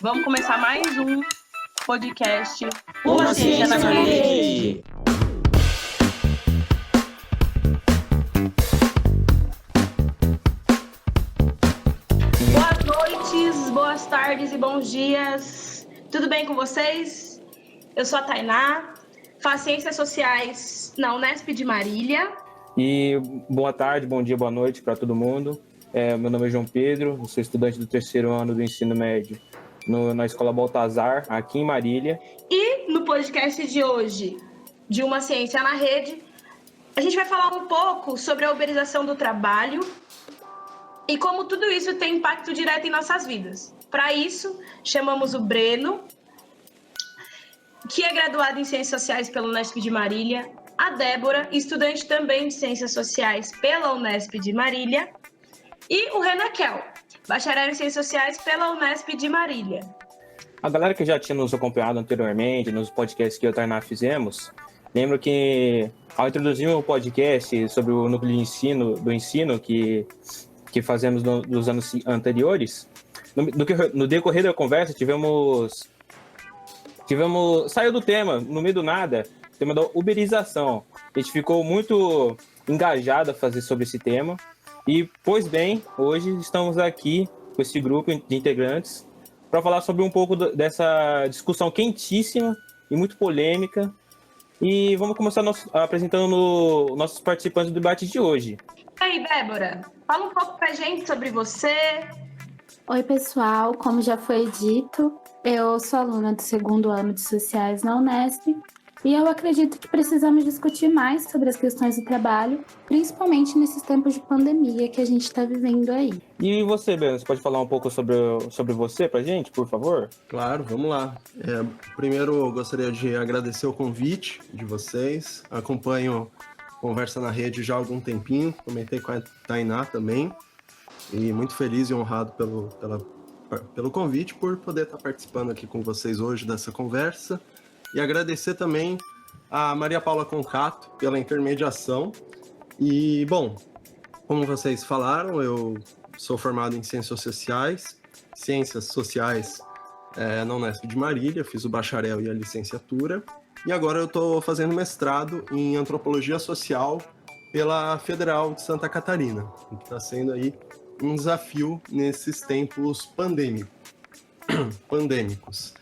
Vamos começar mais um podcast Uma Ciência na Rede. Boas noites, boas tardes e bons dias. Tudo bem com vocês? Eu sou a Tainá, faço Ciências Sociais na Unesp de Marília. E boa tarde, bom dia, boa noite para todo mundo. Meu nome é João Pedro, eu sou estudante do 3º ano do ensino médio na Escola Baltazar, aqui em Marília. E no podcast de hoje, de Uma Ciência na Rede, a gente vai falar um pouco sobre a uberização do trabalho e como tudo isso tem impacto direto em nossas vidas. Para isso, chamamos o Breno, que é graduado em Ciências Sociais pela Unesp de Marília, a Débora, estudante também de Ciências Sociais pela Unesp de Marília, e o Renaquel, bacharel em Ciências Sociais pela Unesp de Marília. A galera que já tinha nos acompanhado anteriormente, nos podcasts que eu e a Tainá fizemos, lembro que ao introduzir o podcast sobre o núcleo de ensino, do ensino que fazemos nos anos anteriores, no decorrer da conversa saiu do tema, no meio do nada, o tema da uberização. A gente ficou muito engajado a fazer sobre esse tema. E, pois bem, hoje estamos aqui com esse grupo de integrantes para falar sobre um pouco dessa discussão quentíssima e muito polêmica. E vamos começar apresentando nossos participantes do debate de hoje. E aí, Débora, fala um pouco pra gente sobre você. Oi, pessoal. Como já foi dito, eu sou aluna do 2º ano de Sociais na Unesp e eu acredito que precisamos discutir mais sobre as questões do trabalho, principalmente nesses tempos de pandemia que a gente está vivendo aí. E você, Breno, você pode falar um pouco sobre você pra gente, por favor? Claro, vamos lá. Primeiro, eu gostaria de agradecer o convite de vocês. Acompanho Conversa na Rede já há algum tempinho, comentei com a Tainá também. E muito feliz e honrado pelo convite, por poder estar participando aqui com vocês hoje dessa conversa. E agradecer também a Maria Paula Concato pela intermediação. E, bom, como vocês falaram, eu sou formado em Ciências Sociais na Unesp de Marília, fiz o bacharel e a licenciatura. E agora eu estou fazendo mestrado em Antropologia Social pela Federal de Santa Catarina, que está sendo aí um desafio nesses tempos pandêmicos.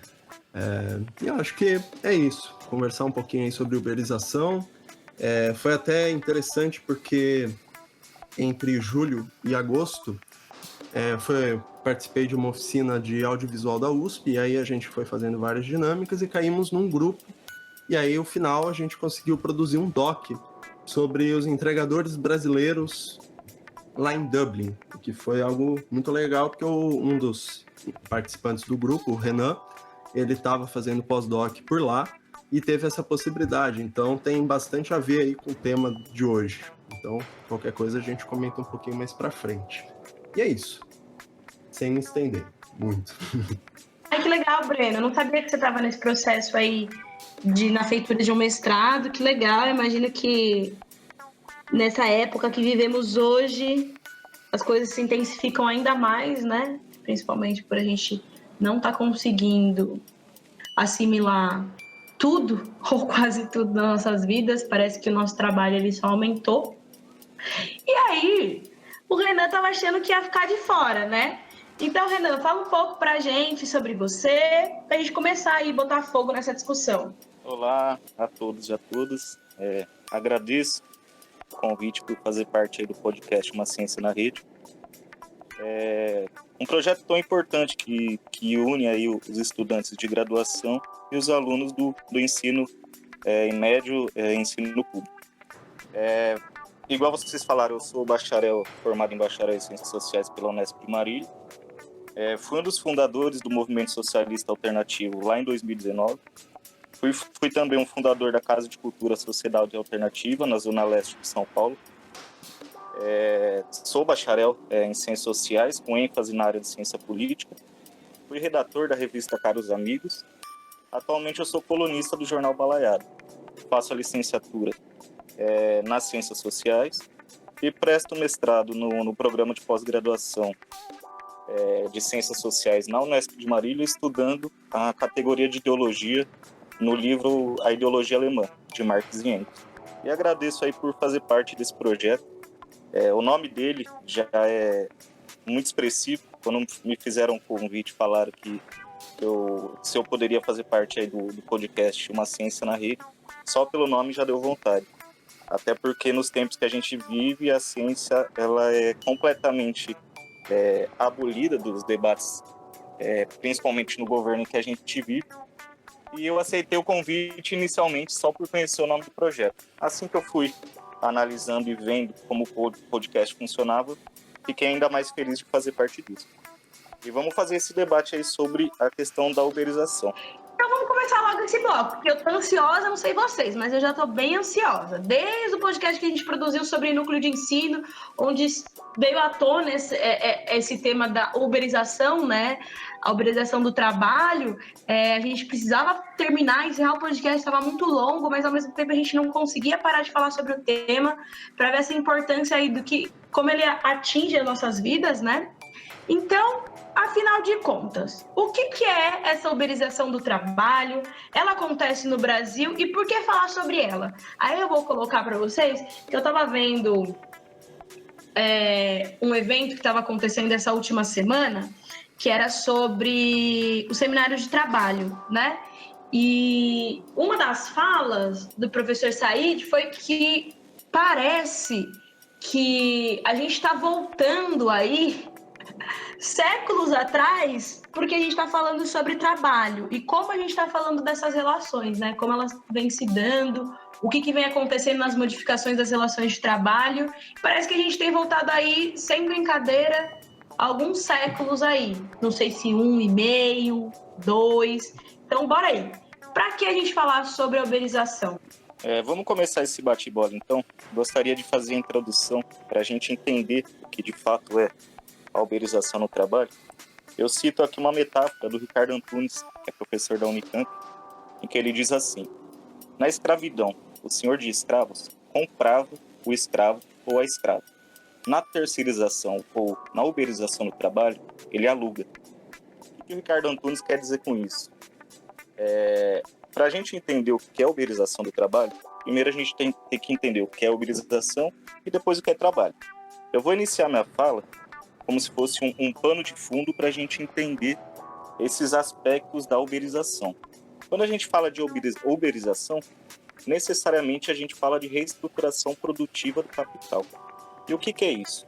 E eu acho que é isso, conversar um pouquinho aí sobre uberização. Foi até interessante porque entre julho e agosto participei de uma oficina de audiovisual da USP, e aí a gente foi fazendo várias dinâmicas e caímos num grupo, e aí no final a gente conseguiu produzir um doc sobre os entregadores brasileiros lá em Dublin, que foi algo muito legal, porque um dos participantes do grupo, o Renan, ele estava fazendo pós-doc por lá e teve essa possibilidade, então tem bastante a ver aí com o tema de hoje. Então, qualquer coisa a gente comenta um pouquinho mais pra frente. E é isso, sem me estender muito. Ai, que legal, Breno. Eu não sabia que você estava nesse processo aí na feitura de um mestrado. Que legal. Eu imagino que nessa época que vivemos hoje, as coisas se intensificam ainda mais, né? Principalmente por a gente não estar conseguindo assimilar tudo, ou quase tudo das nossas vidas. Parece que o nosso trabalho ele só aumentou. E aí, o Renan estava achando que ia ficar de fora, né? Então, Renan, fala um pouco pra gente sobre você, pra gente começar aí a botar fogo nessa discussão. Olá a todos e a todas. Agradeço o convite por fazer parte aí do podcast Uma Ciência na Rede. Um projeto tão importante que une aí os estudantes de graduação e os alunos do ensino em médio ensino público. Igual vocês falaram, eu sou formado em bacharel em Ciências Sociais pela Unesp de Marília. Fui um dos fundadores do Movimento Socialista Alternativo lá em 2019. Fui também um fundador da Casa de Cultura Sociedade Alternativa, na Zona Leste de São Paulo. Sou bacharel em Ciências Sociais, com ênfase na área de Ciência Política. Fui redator da revista Caros Amigos. Atualmente eu sou colunista do jornal Balaiado. Faço a licenciatura nas Ciências Sociais e presto mestrado no programa de pós-graduação de Ciências Sociais na Unesp de Marília, estudando a categoria de Ideologia no livro A Ideologia Alemã, de Marx e Engels. E agradeço aí por fazer parte desse projeto. O nome dele já é muito expressivo. Quando me fizeram um convite, falaram que se eu poderia fazer parte aí do podcast Uma Ciência na Rede, só pelo nome já deu vontade. Até porque nos tempos que a gente vive, a ciência ela é completamente abolida dos debates, principalmente no governo que a gente vive. E eu aceitei o convite inicialmente só por conhecer o nome do projeto. Assim que eu fui analisando e vendo como o podcast funcionava, fiquei ainda mais feliz de fazer parte disso. E vamos fazer esse debate aí sobre a questão da uberização. Então vamos começar logo esse bloco, porque eu tô ansiosa, não sei vocês, mas eu já tô bem ansiosa. Desde o podcast que a gente produziu sobre núcleo de ensino, onde veio à tona esse tema da uberização, né? A uberização do trabalho, a gente precisava terminar, encerrar o podcast, estava muito longo, mas ao mesmo tempo a gente não conseguia parar de falar sobre o tema, para ver essa importância aí como ele atinge as nossas vidas, né? Então, afinal de contas, o que é essa uberização do trabalho? Ela acontece no Brasil e por que falar sobre ela? Aí eu vou colocar para vocês que eu estava vendo um evento que estava acontecendo essa última semana, que era sobre o seminário de trabalho, né? E uma das falas do professor Said foi que parece que a gente está voltando aí séculos atrás, porque a gente está falando sobre trabalho e como a gente está falando dessas relações, né? Como elas vêm se dando, o que vem acontecendo nas modificações das relações de trabalho. Parece que a gente tem voltado aí, sem brincadeira, alguns séculos aí. Não sei se 1,5, 2. Então, bora aí. Para que a gente falar sobre a uberização? Vamos começar esse bate-bola, então. Gostaria de fazer a introdução para a gente entender o que de fato é a uberização no trabalho. Eu cito aqui uma metáfora do Ricardo Antunes, que é professor da Unicamp, em que ele diz assim: na escravidão, o senhor de escravos comprava o escravo ou a escrava. Na terceirização ou na uberização do trabalho, ele aluga. O que o Ricardo Antunes quer dizer com isso? Para a gente entender o que é a uberização do trabalho, primeiro a gente tem que entender o que é uberização e depois o que é trabalho. Eu vou iniciar minha fala como se fosse um pano de fundo para a gente entender esses aspectos da uberização. Quando a gente fala de uberização, necessariamente a gente fala de reestruturação produtiva do capital. E o que é isso?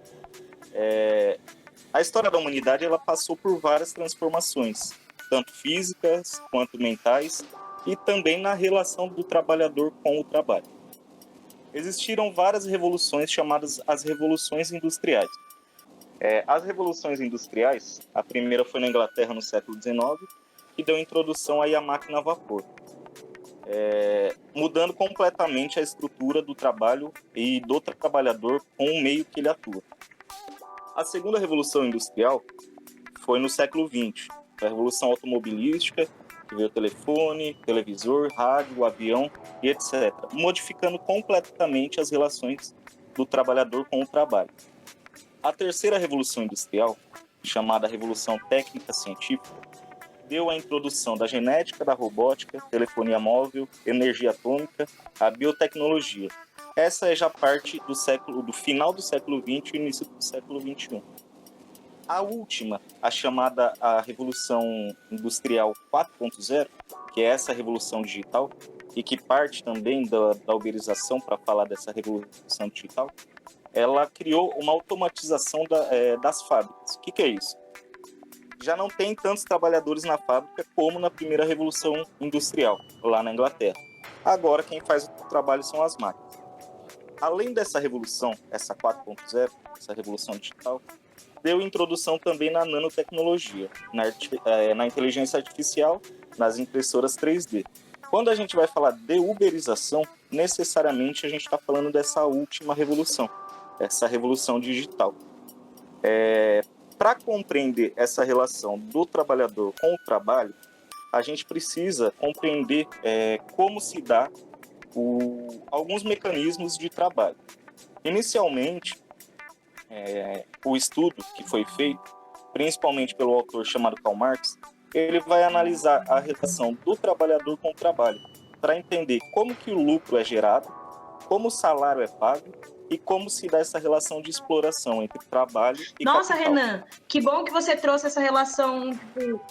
A história da humanidade ela passou por várias transformações, tanto físicas quanto mentais, e também na relação do trabalhador com o trabalho. Existiram várias revoluções chamadas as revoluções industriais. As revoluções industriais, a primeira foi na Inglaterra no século XIX, que deu introdução aí à máquina a vapor, mudando completamente a estrutura do trabalho e do trabalhador com o meio que ele atua. A segunda revolução industrial foi no século XX, a revolução automobilística, que veio o telefone, televisor, rádio, avião e etc., modificando completamente as relações do trabalhador com o trabalho. A terceira revolução industrial, chamada Revolução Técnica Científica, deu a introdução da genética, da robótica, telefonia móvel, energia atômica, a biotecnologia. Essa é já parte do final do século XX e início do século XXI. A última, a Revolução Industrial 4.0, que é essa revolução digital, e que parte também da uberização para falar dessa revolução digital, ela criou uma automatização das fábricas. O que é isso? Já não tem tantos trabalhadores na fábrica como na primeira revolução industrial, lá na Inglaterra. Agora quem faz o trabalho são as máquinas. Além dessa revolução, essa 4.0, essa revolução digital, deu introdução também na nanotecnologia, na inteligência artificial, nas impressoras 3D. Quando a gente vai falar de uberização, necessariamente a gente está falando dessa última revolução, essa revolução digital. Para compreender essa relação do trabalhador com o trabalho, a gente precisa compreender como se dá alguns mecanismos de trabalho. Inicialmente, o estudo que foi feito principalmente pelo autor chamado Karl Marx, ele vai analisar a relação do trabalhador com o trabalho, para entender como que o lucro é gerado, como o salário é pago e como se dá essa relação de exploração entre trabalho e Nossa, capital. Renan, que bom que você trouxe essa relação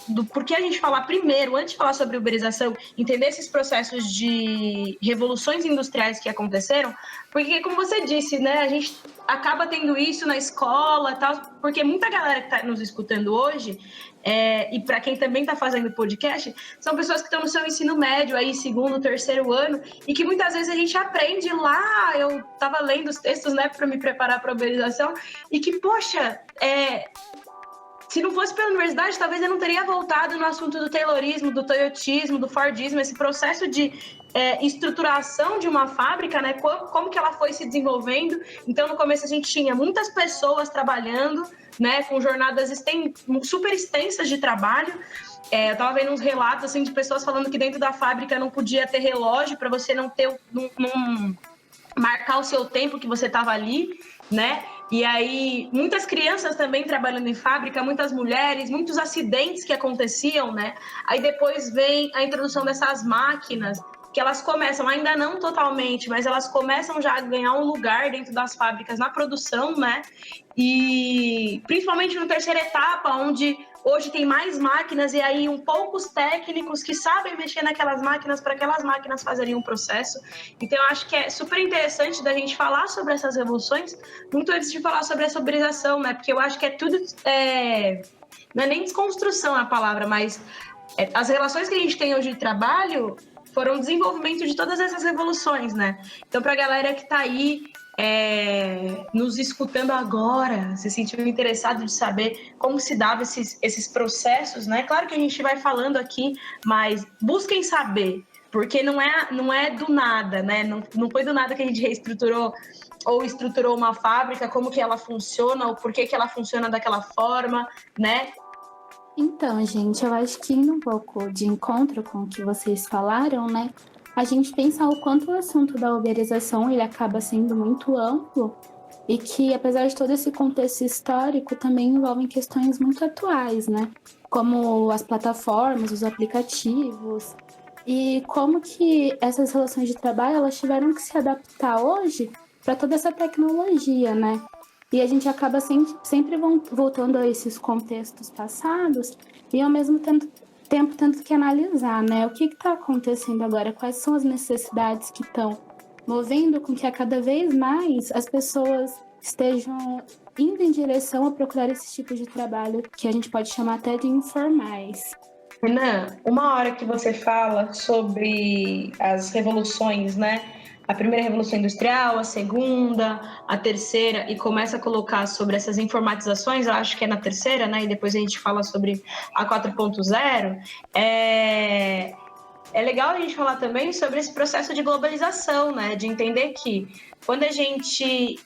do porquê a gente falar primeiro, antes de falar sobre uberização, entender esses processos de revoluções industriais que aconteceram, porque, como você disse, né, a gente acaba tendo isso na escola e tal, porque muita galera que está nos escutando hoje, e para quem também está fazendo podcast, são pessoas que estão no seu ensino médio, aí, segundo, terceiro ano, e que muitas vezes a gente aprende lá. Eu estava lendo os textos, né, para me preparar para a uberização, e que, poxa, se não fosse pela universidade, talvez eu não teria voltado no assunto do Taylorismo, do Toyotismo, do Fordismo, esse processo de estruturação de uma fábrica, né? Como que ela foi se desenvolvendo. Então, no começo, a gente tinha muitas pessoas trabalhando, né? Com jornadas super extensas de trabalho. Eu estava vendo uns relatos assim, de pessoas falando que dentro da fábrica não podia ter relógio para você não marcar o seu tempo que você estava ali, né? E aí, muitas crianças também trabalhando em fábrica, muitas mulheres, muitos acidentes que aconteciam, né? Aí depois vem a introdução dessas máquinas, que elas começam, ainda não totalmente, mas elas começam já a ganhar um lugar dentro das fábricas na produção, né? E principalmente na terceira etapa, onde hoje tem mais máquinas e aí poucos técnicos que sabem mexer naquelas máquinas para aquelas máquinas fazerem um processo. Então, eu acho que é super interessante da gente falar sobre essas revoluções, muito antes de falar sobre essa uberização, né? Porque eu acho que é tudo... não é nem desconstrução a palavra, mas as relações que a gente tem hoje de trabalho foram o desenvolvimento de todas essas revoluções, né? Então, para a galera que está aí nos escutando agora, se sentiu interessado de saber como se davam esses processos, né? Claro que a gente vai falando aqui, mas busquem saber, porque não é do nada, né? Não foi do nada que a gente reestruturou ou estruturou uma fábrica, como que ela funciona, ou por que ela funciona daquela forma, né? Então, gente, eu acho que indo um pouco de encontro com o que vocês falaram, né? A gente pensa o quanto o assunto da uberização ele acaba sendo muito amplo e que, apesar de todo esse contexto histórico, também envolvem questões muito atuais, né? Como as plataformas, os aplicativos e como que essas relações de trabalho elas tiveram que se adaptar hoje para toda essa tecnologia, né? E a gente acaba sempre voltando a esses contextos passados e, ao mesmo tempo, tendo que analisar, né? O que está acontecendo agora? Quais são as necessidades que estão movendo com que a cada vez mais as pessoas estejam indo em direção a procurar esse tipo de trabalho que a gente pode chamar até de informais. Renan, uma hora que você fala sobre as revoluções, né? A primeira revolução industrial, a segunda, a terceira, e começa a colocar sobre essas informatizações, eu acho que é na terceira, né? E depois a gente fala sobre a 4.0. É legal a gente falar também sobre esse processo de globalização, né? De entender que quando a gente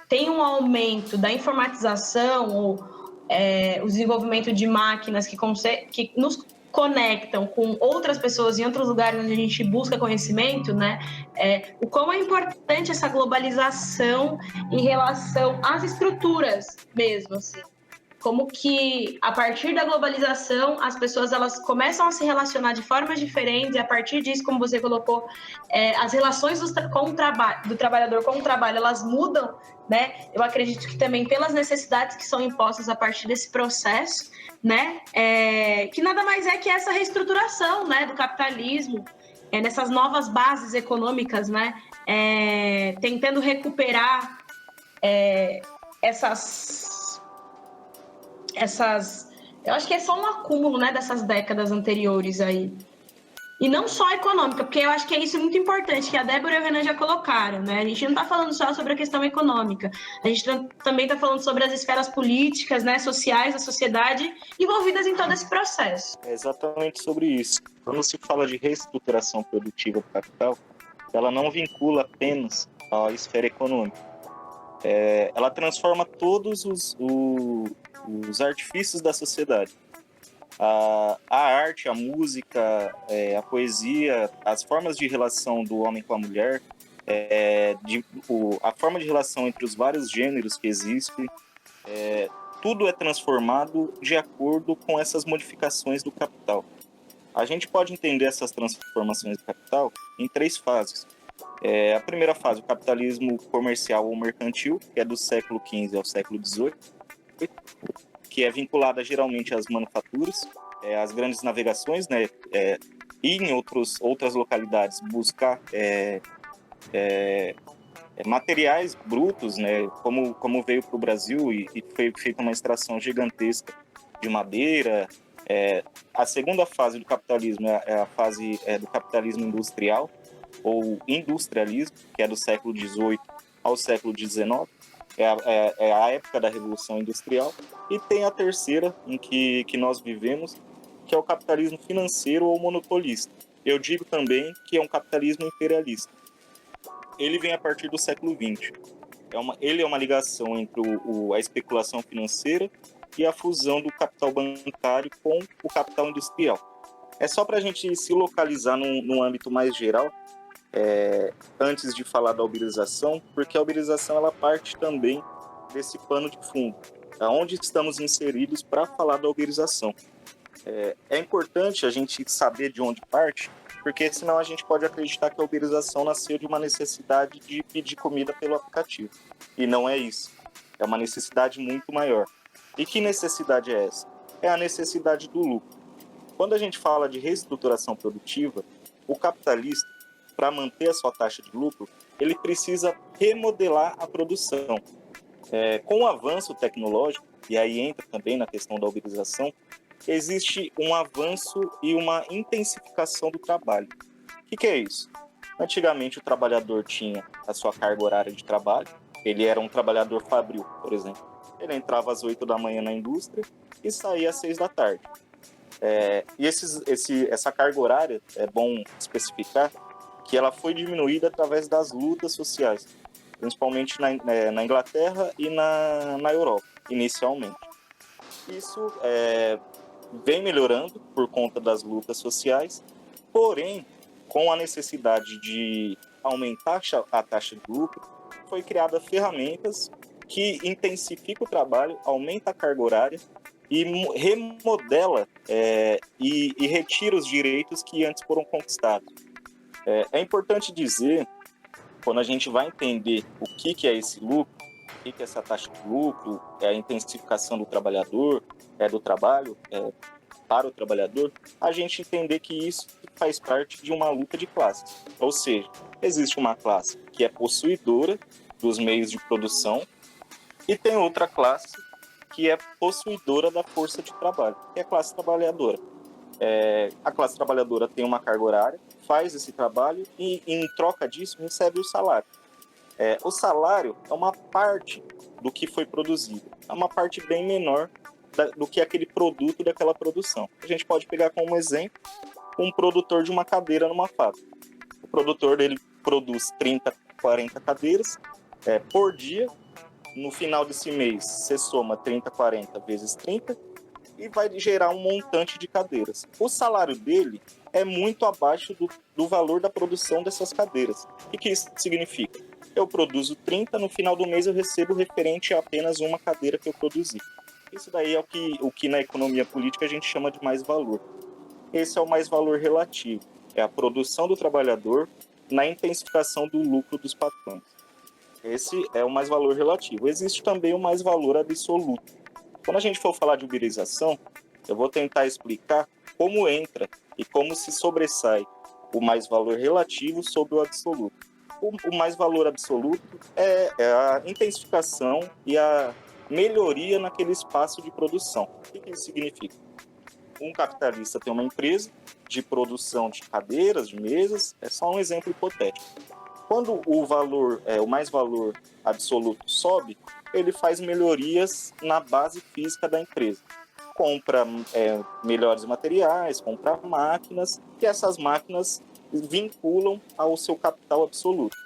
tem um aumento da informatização ou o desenvolvimento de máquinas que nos conectam com outras pessoas em outros lugares onde a gente busca conhecimento, né? O quão é importante essa globalização em relação às estruturas mesmo, assim. Como que, a partir da globalização, as pessoas elas começam a se relacionar de formas diferentes, e a partir disso, como você colocou, as relações do trabalhador com o trabalho, elas mudam, né? Eu acredito que também pelas necessidades que são impostas a partir desse processo, né? Que nada mais é que essa reestruturação, né, do capitalismo, nessas novas bases econômicas, né? Tentando recuperar eu acho que é só um acúmulo, né, dessas décadas anteriores aí. E não só econômica, porque eu acho que isso é muito importante, que a Débora e o Renan já colocaram, né? A gente não está falando só sobre a questão econômica, a gente também está falando sobre as esferas políticas, né, sociais da sociedade envolvidas em todo esse processo. É exatamente sobre isso. Quando se fala de reestruturação produtiva do capital, ela não vincula apenas a esfera econômica. Ela transforma todos os artifícios da sociedade. A arte, a música, a poesia, as formas de relação do homem com a mulher, a forma de relação entre os vários gêneros que existem, tudo é transformado de acordo com essas modificações do capital. A gente pode entender essas transformações do capital em 3 fases. A primeira fase, o capitalismo comercial ou mercantil, que é do século XV ao século XVIII, que é vinculada geralmente às manufaturas, às grandes navegações, né? E em outras localidades buscar materiais brutos, né? Como veio para o Brasil e foi feita uma extração gigantesca de madeira. A segunda fase do capitalismo é a fase do capitalismo industrial, ou industrialismo, que é do século XVIII ao século XIX, é a época da Revolução Industrial, e tem a terceira, em que nós vivemos, que é o capitalismo financeiro ou monopolista. Eu digo também que é um capitalismo imperialista. Ele vem a partir do século XX. Ele é uma ligação entre a especulação financeira e a fusão do capital bancário com o capital industrial. É só para a gente se localizar num âmbito mais geral, antes de falar da uberização, porque a uberização ela parte também desse pano de fundo, aonde estamos inseridos para falar da uberização. É importante a gente saber de onde parte, porque senão a gente pode acreditar que a uberização nasceu de uma necessidade de pedir comida pelo aplicativo. E não é isso. É uma necessidade muito maior. E que necessidade é essa? É a necessidade do lucro. Quando a gente fala de reestruturação produtiva, o capitalista, para manter a sua taxa de lucro, ele precisa remodelar a produção. Com o avanço tecnológico, e aí entra também na questão da uberização, existe um avanço e uma intensificação do trabalho. O que é isso? Antigamente o trabalhador tinha a sua carga horária de trabalho, ele era um trabalhador fabril, por exemplo. Ele entrava às 8 da manhã na indústria e saía às 6 da tarde. E essa carga horária, é bom especificar, que ela foi diminuída através das lutas sociais, principalmente na Inglaterra e na Europa, inicialmente. Isso vem melhorando por conta das lutas sociais, porém, com a necessidade de aumentar a taxa de lucro, foi criada ferramentas que intensificam o trabalho, aumenta a carga horária e remodela e retira os direitos que antes foram conquistados. É importante dizer, quando a gente vai entender o que é esse lucro, o que é essa taxa de lucro, a intensificação do trabalhador, do trabalho para o trabalhador, a gente entender que isso faz parte de uma luta de classes. Ou seja, existe uma classe que é possuidora dos meios de produção e tem outra classe que é possuidora da força de trabalho, que é a classe trabalhadora. A classe trabalhadora tem uma carga horária, faz esse trabalho e, em troca disso, recebe o salário. O salário é uma parte do que foi produzido, é uma parte bem menor do que aquele produto daquela produção. A gente pode pegar como exemplo um produtor de uma cadeira numa fábrica. O produtor dele produz 30, 40 cadeiras por dia. No final desse mês, você soma 30, 40 vezes 30 e vai gerar um montante de cadeiras. O salário dele é muito abaixo do valor da produção dessas cadeiras. O que isso significa? Eu produzo 30, no final do mês eu recebo referente a apenas uma cadeira que eu produzi. Isso daí é o que na economia política a gente chama de mais-valor. Esse é o mais-valor relativo. É a produção do trabalhador na intensificação do lucro dos patrões. Esse é o mais-valor relativo. Existe também o mais-valor absoluto. Quando a gente for falar de uberização, eu vou tentar explicar como entra e como se sobressai o mais-valor relativo sobre o absoluto. O mais-valor absoluto é a intensificação e a melhoria naquele espaço de produção. O que isso significa? Um capitalista tem uma empresa de produção de cadeiras, de mesas, é só um exemplo hipotético. Quando o mais-valor absoluto sobe, ele faz melhorias na base física da empresa. Compra melhores materiais, compra máquinas, e essas máquinas vinculam ao seu capital absoluto.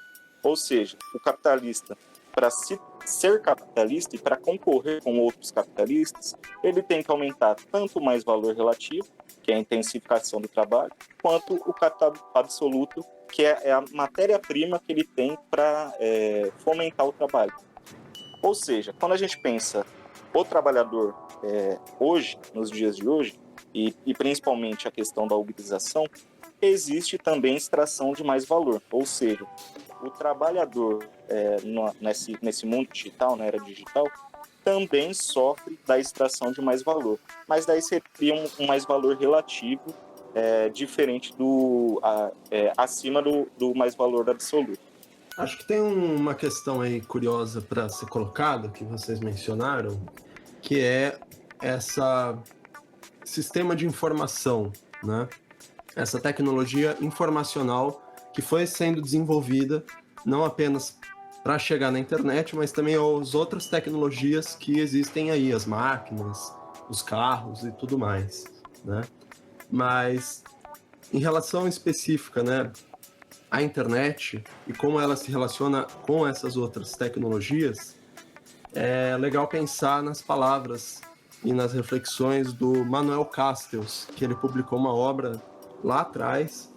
Ou seja, o capitalista, para ser capitalista e para concorrer com outros capitalistas, ele tem que aumentar tanto o mais-valor relativo, que é a intensificação do trabalho, quanto o capital absoluto, que é a matéria-prima que ele tem para fomentar o trabalho. Ou seja, quando a gente pensa o trabalhador, hoje, nos dias de hoje, e principalmente a questão da uberização, existe também extração de mais valor. Ou seja, o trabalhador nesse mundo digital, na era digital, também sofre da extração de mais valor. Mas daí seria um mais valor relativo, diferente acima do mais valor absoluto. Acho que tem uma questão aí curiosa para ser colocada, que vocês mencionaram, que é essa sistema de informação, né? Essa tecnologia informacional que foi sendo desenvolvida não apenas para chegar na internet, mas também as outras tecnologias que existem aí, as máquinas, os carros e tudo mais, né? Mas em relação específica, né, à internet e como ela se relaciona com essas outras tecnologias, é legal pensar nas palavras e nas reflexões do Manuel Castells, que ele publicou uma obra lá atrás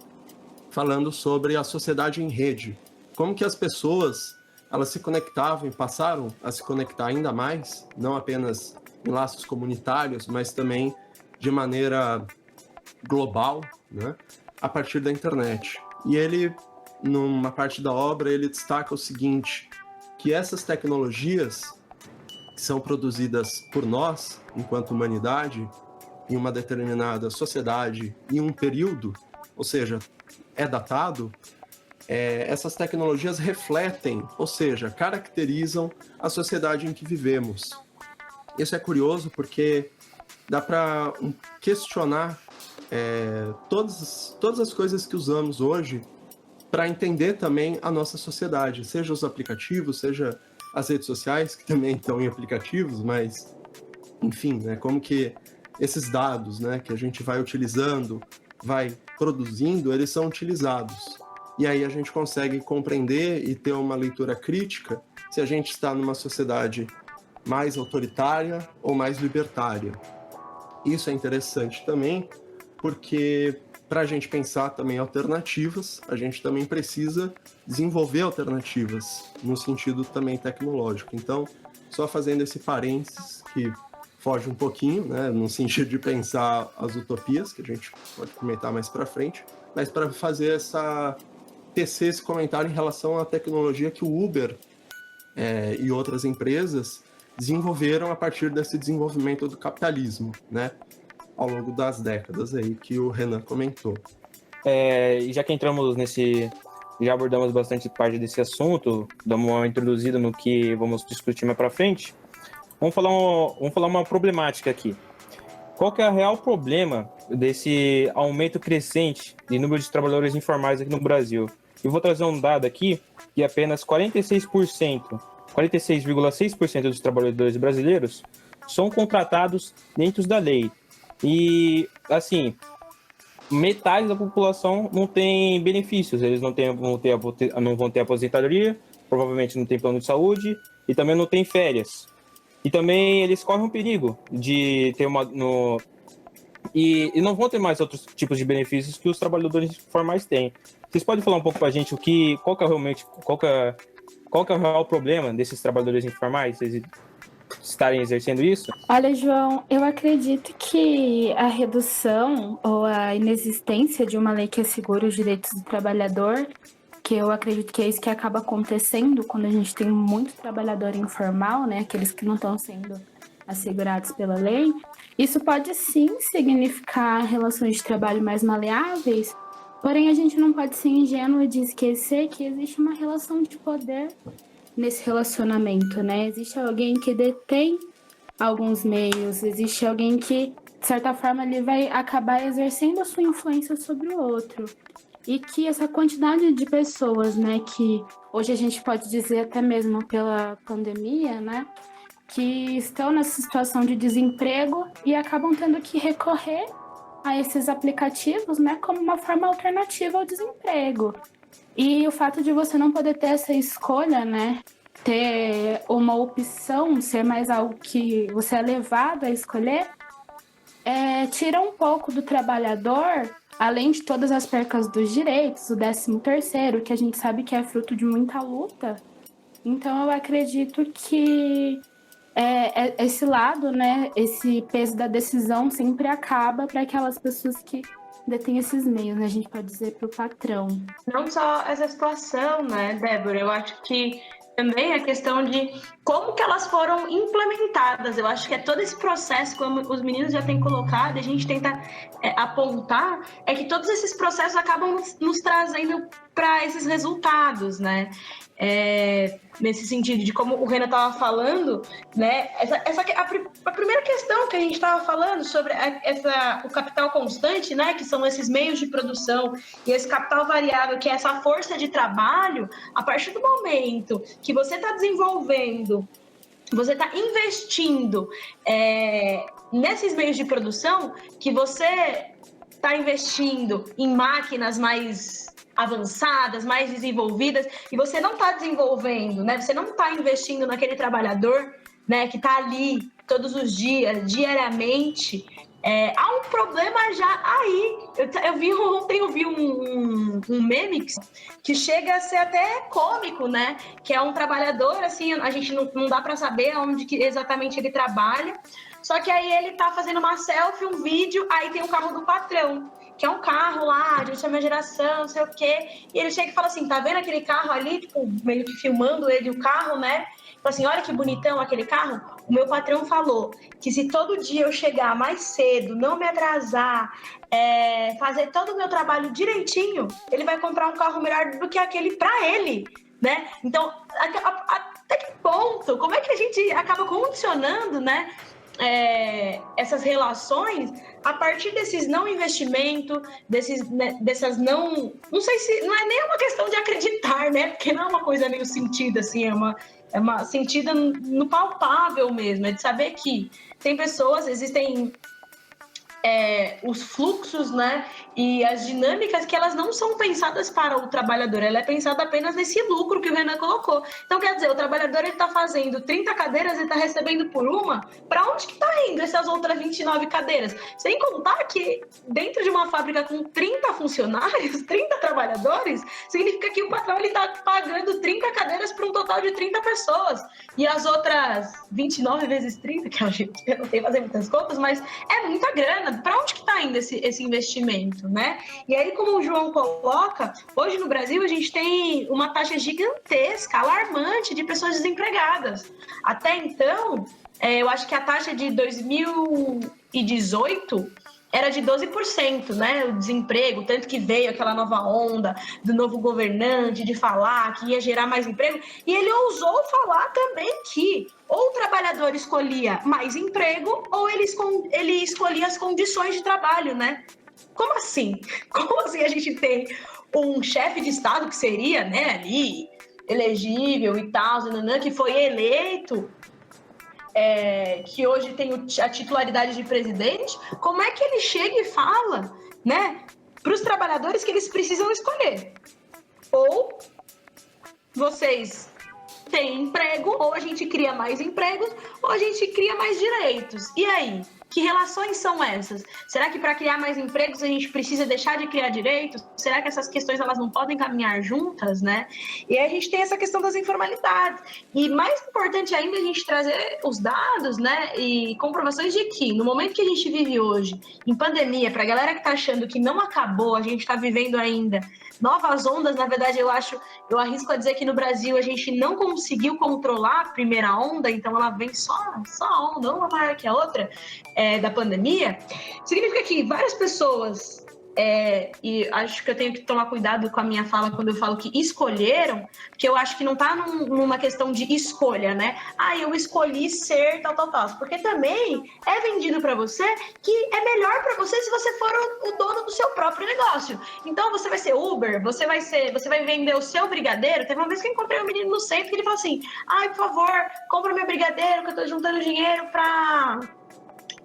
falando sobre a sociedade em rede, como que as pessoas elas se conectavam e passaram a se conectar ainda mais, não apenas em laços comunitários, mas também de maneira global, né, a partir da internet. E ele, numa parte da obra, ele destaca o seguinte, que essas tecnologias que são produzidas por nós, enquanto humanidade, em uma determinada sociedade, em um período, ou seja, é datado, essas tecnologias refletem, ou seja, caracterizam a sociedade em que vivemos. Isso é curioso porque dá para questionar todas as coisas que usamos hoje para entender também a nossa sociedade, seja os aplicativos, seja as redes sociais, que também estão em aplicativos, mas, enfim, né, como que esses dados, né, que a gente vai utilizando, vai produzindo, eles são utilizados. E aí a gente consegue compreender e ter uma leitura crítica se a gente está numa sociedade mais autoritária ou mais libertária. Isso é interessante também, porque para a gente pensar também alternativas, a gente também precisa desenvolver alternativas no sentido também tecnológico. Então, só fazendo esse parênteses que foge um pouquinho, né, no sentido de pensar as utopias, que a gente pode comentar mais para frente, mas para fazer tecer esse comentário em relação à tecnologia que o Uber e outras empresas desenvolveram a partir desse desenvolvimento do capitalismo, né, ao longo das décadas aí que o Renan comentou. E já que entramos já abordamos bastante parte desse assunto, damos uma introduzida no que vamos discutir mais para frente, vamos falar uma problemática aqui. Qual que é o real problema desse aumento crescente de número de trabalhadores informais aqui no Brasil? Eu vou trazer um dado aqui que apenas 46,6% dos trabalhadores brasileiros são contratados dentro da lei. E, assim, metade da população não tem benefícios, eles não vão ter aposentadoria, provavelmente não tem plano de saúde e também não tem férias. E também eles correm um perigo de ter e não vão ter mais outros tipos de benefícios que os trabalhadores informais têm. Vocês podem falar um pouco pra gente qual que é o real problema desses trabalhadores informais? Eles estarem exercendo isso? Olha, João, eu acredito que a redução ou a inexistência de uma lei que assegure os direitos do trabalhador, que eu acredito que é isso que acaba acontecendo quando a gente tem muito trabalhador informal, né, aqueles que não estão sendo assegurados pela lei, isso pode sim significar relações de trabalho mais maleáveis, porém a gente não pode ser ingênuo de esquecer que existe uma relação de poder nesse relacionamento, né? Existe alguém que detém alguns meios, existe alguém que, de certa forma, ele vai acabar exercendo a sua influência sobre o outro. E que essa quantidade de pessoas, né, que hoje a gente pode dizer até mesmo pela pandemia, né, que estão nessa situação de desemprego e acabam tendo que recorrer a esses aplicativos, né, como uma forma alternativa ao desemprego. E o fato de você não poder ter essa escolha, né, ter uma opção, ser mais algo que você é levado a escolher, tira um pouco do trabalhador, além de todas as percas dos direitos, o 13º, que a gente sabe que é fruto de muita luta. Então eu acredito que esse lado, né, esse peso da decisão sempre acaba para aquelas pessoas que detêm esses meios, né? A gente pode dizer para o patrão. Não só essa situação, né, Débora? Eu acho que também a questão de como que elas foram implementadas. Eu acho que é todo esse processo, como os meninos já têm colocado, a gente tenta apontar, é que todos esses processos acabam nos trazendo para esses resultados, né? Nesse sentido de como o Renan estava falando, né? A primeira questão que a gente estava falando sobre o capital constante, né? Que são esses meios de produção e esse capital variável, que é essa força de trabalho. A partir do momento que você está desenvolvendo, você está investindo nesses meios de produção, que você está investindo em máquinas mais avançadas, mais desenvolvidas, e você não está desenvolvendo, né? Você não está investindo naquele trabalhador, né, que está ali todos os dias, diariamente. Há um problema já aí. Ontem eu vi um meme que chega a ser até cômico, né? Que é um trabalhador, assim, a gente não dá para saber onde que exatamente ele trabalha. Só que aí ele tá fazendo uma selfie, um vídeo, aí tem o carro do patrão, que é um carro lá de última geração, não sei o quê. E ele chega e fala assim, tá vendo aquele carro ali? Tipo, meio que filmando ele, o carro, né? Fala assim, olha que bonitão aquele carro. O meu patrão falou que se todo dia eu chegar mais cedo, não me atrasar, fazer todo o meu trabalho direitinho, ele vai comprar um carro melhor do que aquele pra ele, né? Então, até que ponto? Como é que a gente acaba condicionando, né? Essas relações a partir desses não investimento, dessas não sei se não é nem uma questão de acreditar, né? Porque não é uma coisa meio sentida assim, é uma sentida no palpável mesmo, é de saber que tem pessoas, existem os fluxos, né, e as dinâmicas que elas não são pensadas para o trabalhador, ela é pensada apenas nesse lucro que o Renan colocou. Então, quer dizer, o trabalhador está fazendo 30 cadeiras e está recebendo por uma, para onde que está indo essas outras 29 cadeiras? Sem contar que dentro de uma fábrica com 30 funcionários, 30 trabalhadores, significa que o patrão está pagando 30 cadeiras para um total de 30 pessoas. E as outras 29 vezes 30, que eu não sei fazer muitas contas, mas é muita grana. Para onde que está indo esse investimento, né? E aí, como o João coloca, hoje no Brasil a gente tem uma taxa gigantesca, alarmante de pessoas desempregadas. Até então, eu acho que a taxa de 2018 era de 12%, né? O desemprego, tanto que veio aquela nova onda do novo governante de falar que ia gerar mais emprego. E ele ousou falar também que ou o trabalhador escolhia mais emprego ou ele escolhia as condições de trabalho, né? Como assim? Como assim a gente tem um chefe de Estado que seria, né, ali, elegível e tal, que foi eleito, que hoje tem a titularidade de presidente? Como é que ele chega e fala, né, para os trabalhadores que eles precisam escolher? Ou vocês têm emprego, ou a gente cria mais empregos, ou a gente cria mais direitos. E aí? Que relações são essas? Será que para criar mais empregos a gente precisa deixar de criar direitos? Será que essas questões elas não podem caminhar juntas, né? E aí a gente tem essa questão das informalidades. E mais importante ainda a gente trazer os dados, né? E comprovações de que no momento que a gente vive hoje, em pandemia, para a galera que está achando que não acabou, a gente está vivendo ainda novas ondas. Na verdade, eu arrisco a dizer que no Brasil a gente não conseguiu controlar a primeira onda, então ela vem só a onda, uma maior que a outra, da pandemia. Significa que várias pessoas, e acho que eu tenho que tomar cuidado com a minha fala quando eu falo que escolheram, porque eu acho que não está numa questão de escolha, né? Eu escolhi ser tal. Porque também é vendido para você que é melhor para você se você for o dono do seu próprio negócio. Então você vai ser Uber, você vai vender o seu brigadeiro. Teve uma vez que eu encontrei um menino no centro que ele falou assim: por favor, compra meu brigadeiro que eu tô juntando dinheiro para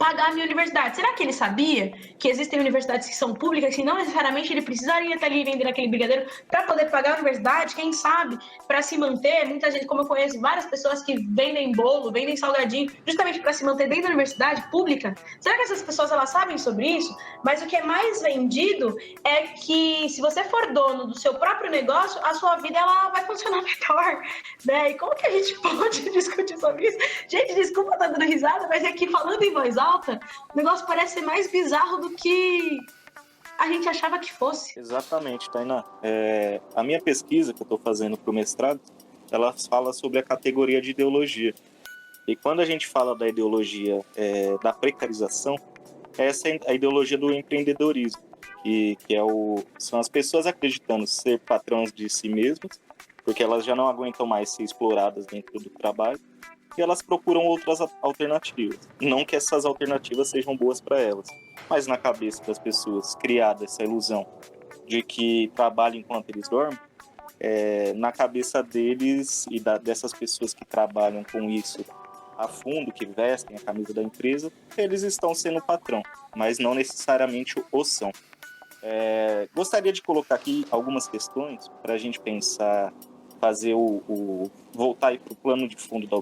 pagar a minha universidade. Será que ele sabia que existem universidades que são públicas e não necessariamente ele precisaria estar ali vendendo aquele brigadeiro para poder pagar a universidade? Quem sabe, para se manter, muita gente, como eu conheço várias pessoas que vendem bolo, vendem salgadinho, justamente para se manter dentro da universidade pública. Será que essas pessoas elas sabem sobre isso? Mas o que é mais vendido é que se você for dono do seu próprio negócio, a sua vida ela vai funcionar melhor, né? E como que a gente pode discutir sobre isso? Gente, desculpa estar dando risada, mas é que falando em voz alta, o negócio parece ser mais bizarro do que a gente achava que fosse. Exatamente, Tainá. A minha pesquisa que eu estou fazendo para o mestrado, ela fala sobre a categoria de ideologia. E quando a gente fala da ideologia da precarização, essa é a ideologia do empreendedorismo, que são as pessoas acreditando ser patrões de si mesmas, porque elas já não aguentam mais ser exploradas dentro do trabalho, e elas procuram outras alternativas. Não que essas alternativas sejam boas para elas, mas na cabeça das pessoas criada essa ilusão de que trabalham enquanto eles dormem, na cabeça deles e dessas pessoas que trabalham com isso a fundo, que vestem a camisa da empresa, eles estão sendo o patrão, mas não necessariamente o são. Gostaria de colocar aqui algumas questões para a gente pensar, fazer voltar para o plano de fundo da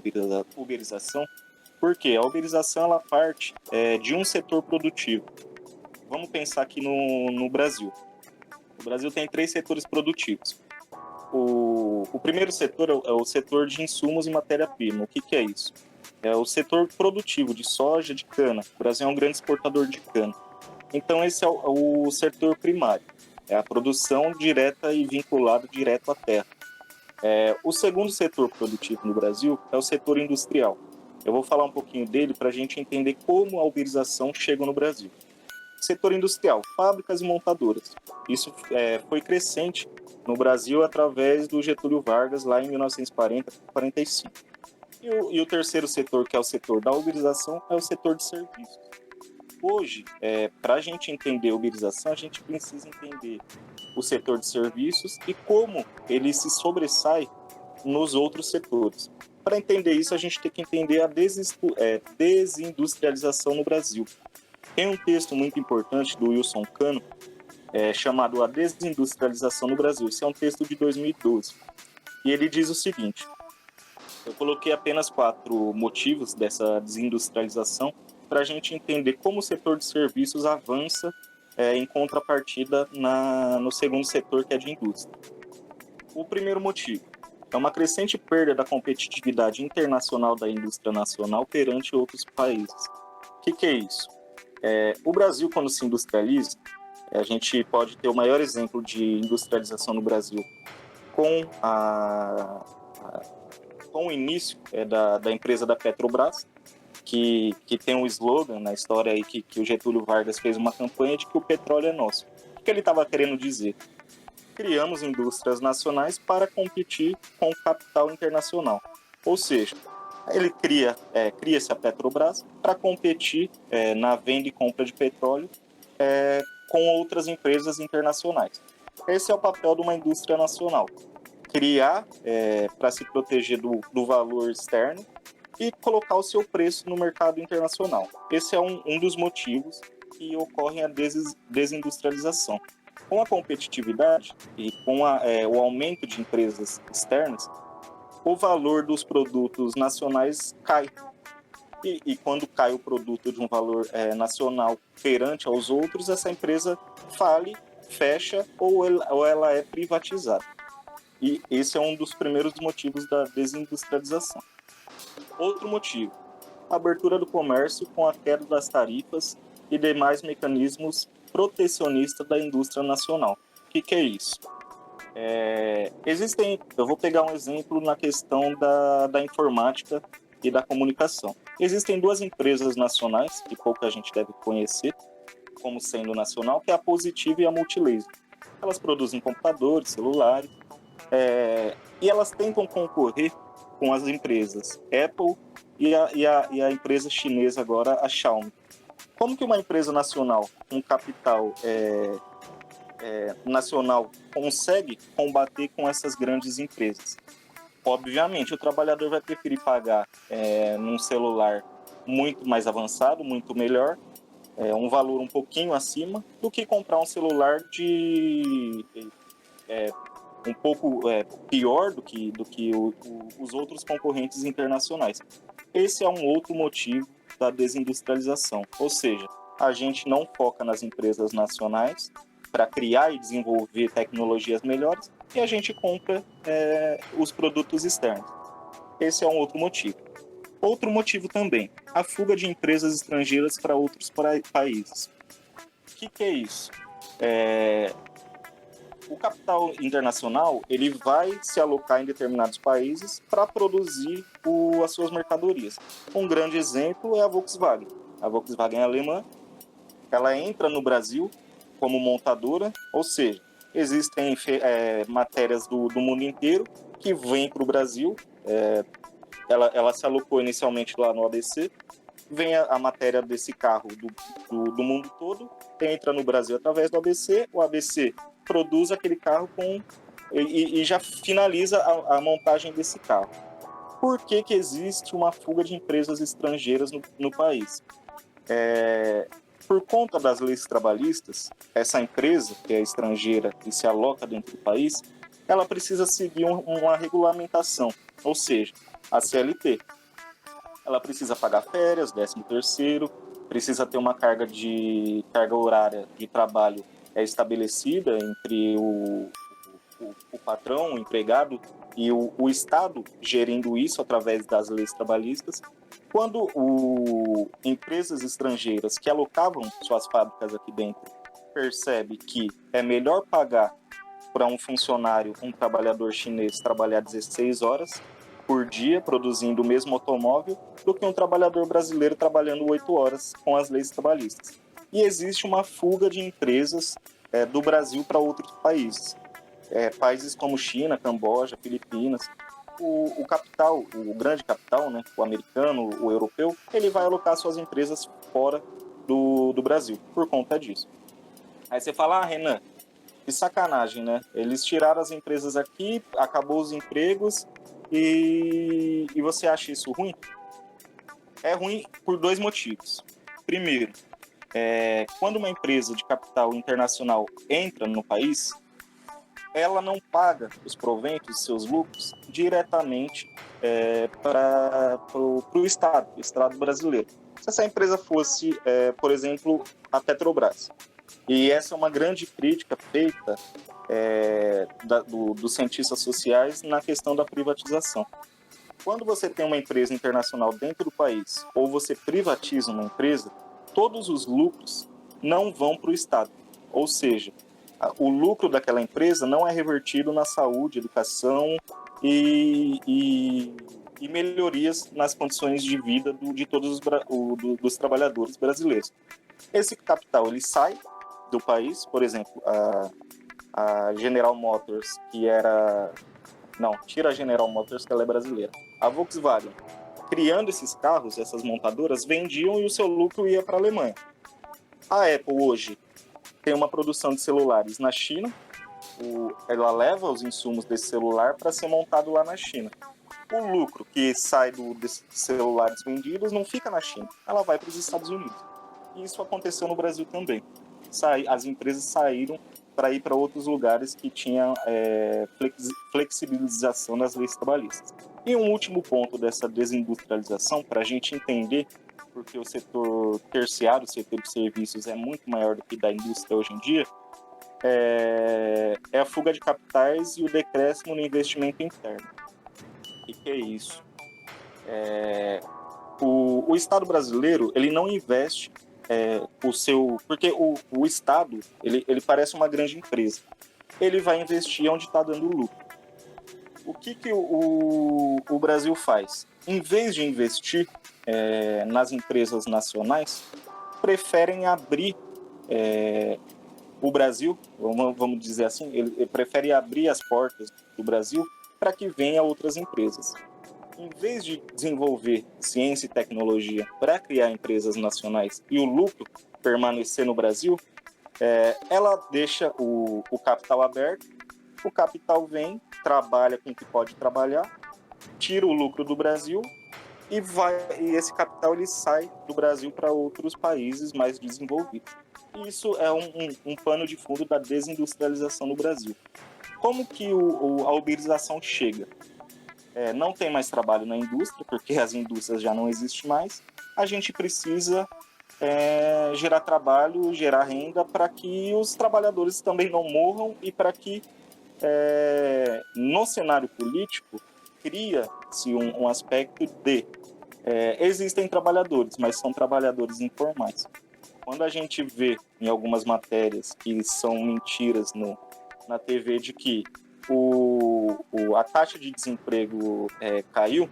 uberização, porque a uberização ela parte de um setor produtivo. Vamos pensar aqui no Brasil. O Brasil tem 3 setores produtivos. O primeiro setor é o setor de insumos e matéria-prima. O que é isso? É o setor produtivo de soja, de cana. O Brasil é um grande exportador de cana. Então, esse é o setor primário. É a produção direta e vinculada direto à terra. O segundo setor produtivo no Brasil é o setor industrial. Eu vou falar um pouquinho dele para a gente entender como a uberização chega no Brasil. Setor industrial, fábricas e montadoras. Isso foi crescente no Brasil através do Getúlio Vargas, lá em 1940-45. E o terceiro setor, que é o setor da uberização, é o setor de serviços. Hoje, para a gente entender a uberização, a gente precisa entender o setor de serviços e como ele se sobressai nos outros setores. Para entender isso, a gente tem que entender a desindustrialização no Brasil. Tem um texto muito importante do Wilson Cano, chamado A Desindustrialização no Brasil. Esse é um texto de 2012. E ele diz o seguinte: eu coloquei apenas 4 motivos dessa desindustrialização para a gente entender como o setor de serviços avança em contrapartida no segundo setor, que é de indústria. O primeiro motivo é uma crescente perda da competitividade internacional da indústria nacional perante outros países. O que é isso? O Brasil, quando se industrializa, a gente pode ter o maior exemplo de industrialização no Brasil com o início da empresa da Petrobras, que tem um slogan na história aí que o Getúlio Vargas fez uma campanha de que o petróleo é nosso. O que ele estava querendo dizer? Criamos indústrias nacionais para competir com o capital internacional. Ou seja, ele cria-se a Petrobras para competir na venda e compra de petróleo com outras empresas internacionais. Esse é o papel de uma indústria nacional. Criar para se proteger do valor externo e colocar o seu preço no mercado internacional. Esse é um dos motivos que ocorre a desindustrialização. Com a competitividade e com o aumento de empresas externas, o valor dos produtos nacionais cai. E quando cai o produto de um valor nacional perante aos outros, essa empresa fale, fecha ou ela é privatizada. E esse é um dos primeiros motivos da desindustrialização. Outro motivo, a abertura do comércio com a queda das tarifas e demais mecanismos protecionistas da indústria nacional. O que é isso? Eu vou pegar um exemplo na questão da informática e da comunicação. Existem 2 empresas nacionais, que pouca gente deve conhecer, como sendo nacional, que é a Positivo e a Multilaser. Elas produzem computadores, celulares, e elas tentam concorrer com as empresas Apple e a empresa chinesa agora, a Xiaomi. Como que uma empresa nacional, um capital nacional, consegue combater com essas grandes empresas? Obviamente, o trabalhador vai preferir pagar num celular muito mais avançado, muito melhor, um valor um pouquinho acima do que comprar um celular um pouco pior do que os outros concorrentes internacionais. Esse é um outro motivo da desindustrialização, ou seja, a gente não foca nas empresas nacionais para criar e desenvolver tecnologias melhores e a gente compra os produtos externos. Esse é um outro motivo. Outro motivo também, a fuga de empresas estrangeiras para outros países. O que é isso? O capital internacional ele vai se alocar em determinados países para produzir as suas mercadorias. Um grande exemplo é a Volkswagen. A Volkswagen é alemã, ela entra no Brasil como montadora, ou seja, existem matérias do mundo inteiro que vêm para o Brasil. Ela se alocou inicialmente lá no ABC, vem a matéria desse carro do mundo todo, entra no Brasil através do ABC, o ABC produz aquele carro e já finaliza a montagem desse carro. Por que existe uma fuga de empresas estrangeiras no país? Por conta das leis trabalhistas, essa empresa, que é estrangeira e se aloca dentro do país, ela precisa seguir uma regulamentação, ou seja, a CLT. Ela precisa pagar férias, 13º, precisa ter uma carga horária de trabalho estabelecida entre o patrão, o empregado e o Estado gerindo isso através das leis trabalhistas. Quando empresas estrangeiras que alocavam suas fábricas aqui dentro percebe que é melhor pagar para um funcionário, um trabalhador chinês, trabalhar 16 horas por dia produzindo o mesmo automóvel do que um trabalhador brasileiro trabalhando 8 horas com as leis trabalhistas. E existe uma fuga de empresas do Brasil para outros países. Países como China, Camboja, Filipinas. O capital, o grande capital, né, o americano, o europeu, ele vai alocar suas empresas fora do Brasil, por conta disso. Aí você fala, Renan, que sacanagem, né? Eles tiraram as empresas aqui, acabou os empregos e você acha isso ruim? É ruim por 2 motivos. Primeiro, quando uma empresa de capital internacional entra no país, ela não paga os proventos, seus lucros, diretamente para o Estado brasileiro. Se essa empresa fosse, por exemplo, a Petrobras, e essa é uma grande crítica feita dos cientistas sociais na questão da privatização. Quando você tem uma empresa internacional dentro do país, ou você privatiza uma empresa, todos os lucros não vão para o Estado. Ou seja, o lucro daquela empresa não é revertido na saúde, educação e melhorias nas condições de vida de todos dos trabalhadores brasileiros. Esse capital ele sai do país, por exemplo, a General Motors, tira a General Motors, que ela é brasileira. A Volkswagen, criando esses carros, essas montadoras, vendiam e o seu lucro ia para a Alemanha. A Apple hoje tem uma produção de celulares na China, ela leva os insumos desse celular para ser montado lá na China. O lucro que sai desses celulares vendidos não fica na China, ela vai para os Estados Unidos. E isso aconteceu no Brasil também. As empresas saíram para ir para outros lugares que tinham flexibilização das leis trabalhistas. E um último ponto dessa desindustrialização, para a gente entender, porque o setor terciário, o setor de serviços, é muito maior do que da indústria hoje em dia, é a fuga de capitais e o decréscimo no investimento interno. O que é isso? O Estado brasileiro ele não investe porque o Estado ele parece uma grande empresa. Ele vai investir onde está dando lucro. O que o Brasil faz? Em vez de investir nas empresas nacionais, preferem abrir o Brasil, vamos dizer assim, ele prefere abrir as portas do Brasil para que venham outras empresas. Em vez de desenvolver ciência e tecnologia para criar empresas nacionais e o lucro permanecer no Brasil, ela deixa o capital aberto, o capital vem, trabalha com o que pode trabalhar, tira o lucro do Brasil e esse capital ele sai do Brasil para outros países mais desenvolvidos. E isso é um pano de fundo da desindustrialização no Brasil. Como que a uberização chega? Não tem mais trabalho na indústria, porque as indústrias já não existem mais. A gente precisa gerar trabalho, gerar renda para que os trabalhadores também não morram e para que no cenário político cria-se um aspecto de existem trabalhadores, mas são trabalhadores informais. Quando a gente vê em algumas matérias que são mentiras na TV de que a taxa de desemprego caiu,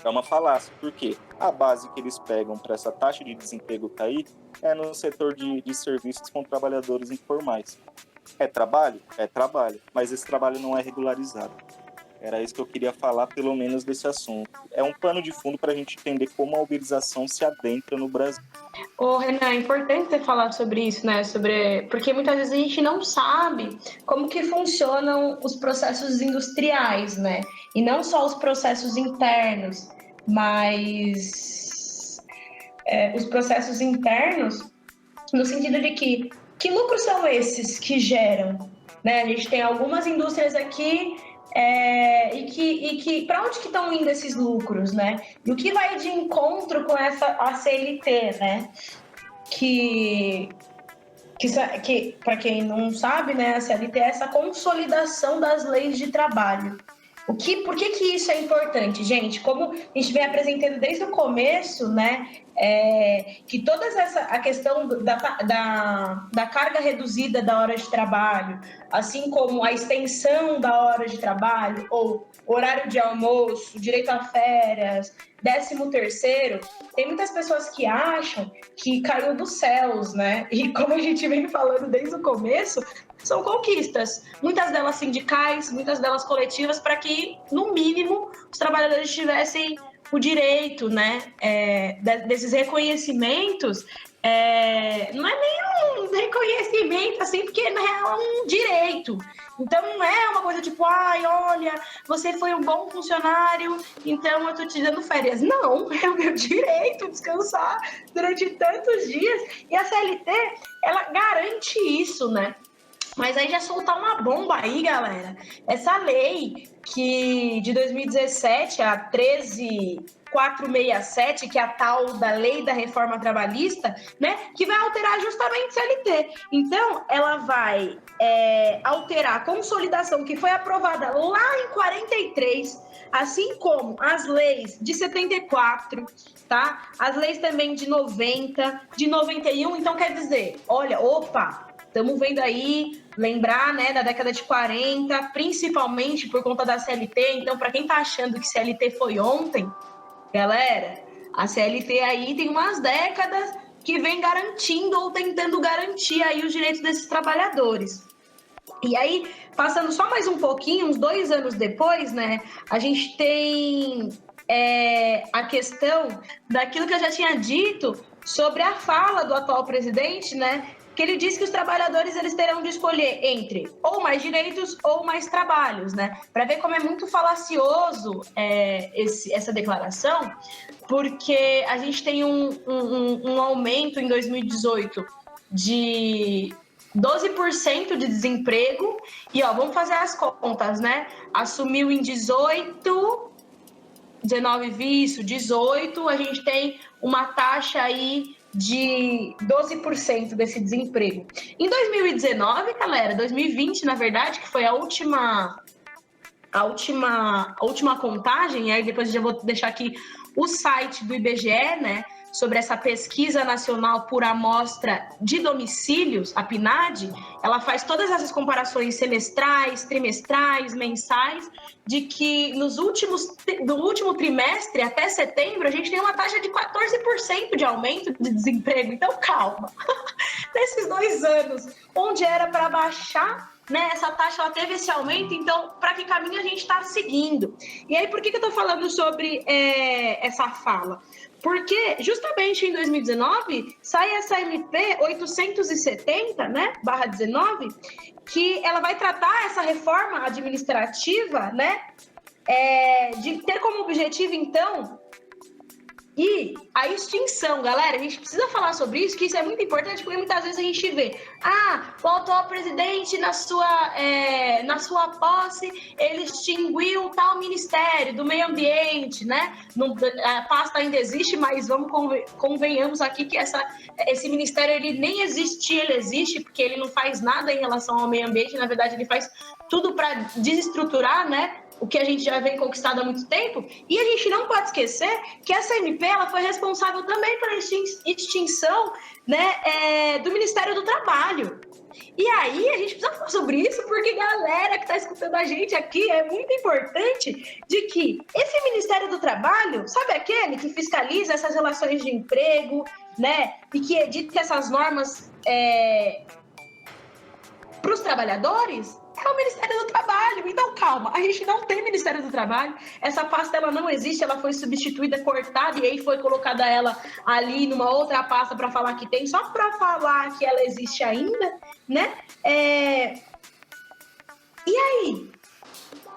é uma falácia. Por quê? A base que eles pegam para essa taxa de desemprego cair é no setor de serviços com trabalhadores informais. É trabalho? É trabalho, mas esse trabalho não é regularizado. Era isso que eu queria falar, pelo menos, desse assunto. É um pano de fundo para a gente entender como a uberização se adentra no Brasil. Ô, Renan, é importante você falar sobre isso, né? Porque muitas vezes a gente não sabe como que funcionam os processos industriais, né? E não só os processos internos, mas os processos internos no sentido de que lucros são esses que geram, né? A gente tem algumas indústrias aqui e que para onde que estão indo esses lucros, né? E o que vai de encontro com a CLT, né? Que para quem não sabe, né, a CLT é essa consolidação das leis de trabalho. Por que isso é importante, gente? Como a gente vem apresentando desde o começo, né? Que toda a questão da carga reduzida da hora de trabalho, assim como a extensão da hora de trabalho, ou horário de almoço, direito a férias, 13º, tem muitas pessoas que acham que caiu dos céus, né? E como a gente vem falando desde o começo, são conquistas, muitas delas sindicais, muitas delas coletivas, para que, no mínimo, os trabalhadores tivessem o direito, né, desses reconhecimentos. Não é nem um reconhecimento, assim, porque na real é um direito. Então não é uma coisa tipo, olha, você foi um bom funcionário, então eu tô te dando férias. Não, é o meu direito descansar durante tantos dias. E a CLT, ela garante isso, né? Mas aí já soltar uma bomba aí, galera. Essa lei de 2017, a 13467, que é a tal da Lei da Reforma Trabalhista, né, que vai alterar justamente a CLT. Então, ela vai alterar a consolidação que foi aprovada lá em 43, assim como as leis de 74, tá? As leis também de 90, de 91. Então, quer dizer, olha, estamos vendo aí, lembrar, né, da década de 40, principalmente por conta da CLT. Então, para quem tá achando que CLT foi ontem, galera, a CLT aí tem umas décadas que vem garantindo ou tentando garantir aí os direitos desses trabalhadores. E aí, passando só mais um pouquinho, uns 2 anos depois, né, a gente tem a questão daquilo que eu já tinha dito sobre a fala do atual presidente, né, que ele disse que os trabalhadores eles terão de escolher entre ou mais direitos ou mais trabalhos, né? Para ver como é muito falacioso essa declaração, porque a gente tem um aumento em 2018 de 12% de desemprego e, vamos fazer as contas, né? Assumiu em 18, 19 visto, 18, a gente tem uma taxa aí de 12% desse desemprego. Em 2019, galera, 2020, na verdade, que foi a última contagem, aí depois eu já vou deixar aqui o site do IBGE, né, sobre essa pesquisa nacional por amostra de domicílios, a PNAD, ela faz todas essas comparações semestrais, trimestrais, mensais, de que no último trimestre, até setembro, a gente tem uma taxa de 14% de aumento de desemprego. Então, calma. Nesses 2 anos, onde era para baixar, né, essa taxa, ela teve esse aumento, então, para que caminho a gente está seguindo? E aí, por que eu estou falando sobre essa fala? Porque, justamente em 2019, sai essa MP 870, né, /19, que ela vai tratar essa reforma administrativa, né, de ter como objetivo, então, E a extinção, galera, a gente precisa falar sobre isso, que isso é muito importante, porque muitas vezes a gente vê, o atual presidente, na sua posse, ele extinguiu tal ministério do meio ambiente, né? A pasta ainda existe, mas convenhamos aqui que esse ministério, ele nem existia, ele existe, porque ele não faz nada em relação ao meio ambiente, na verdade, ele faz tudo para desestruturar, né? O que a gente já vem conquistado há muito tempo, e a gente não pode esquecer que essa MP ela foi responsável também pela extinção, né, do Ministério do Trabalho. E aí a gente precisa falar sobre isso, porque galera que está escutando a gente aqui, é muito importante de que esse Ministério do Trabalho, sabe aquele que fiscaliza essas relações de emprego, né, e que edita essas normas para os trabalhadores, é o Ministério do Trabalho. Então, calma, a gente não tem Ministério do Trabalho, essa pasta ela não existe, ela foi substituída, cortada, e aí foi colocada ela ali numa outra pasta para falar que tem, só para falar que ela existe ainda, né? E aí?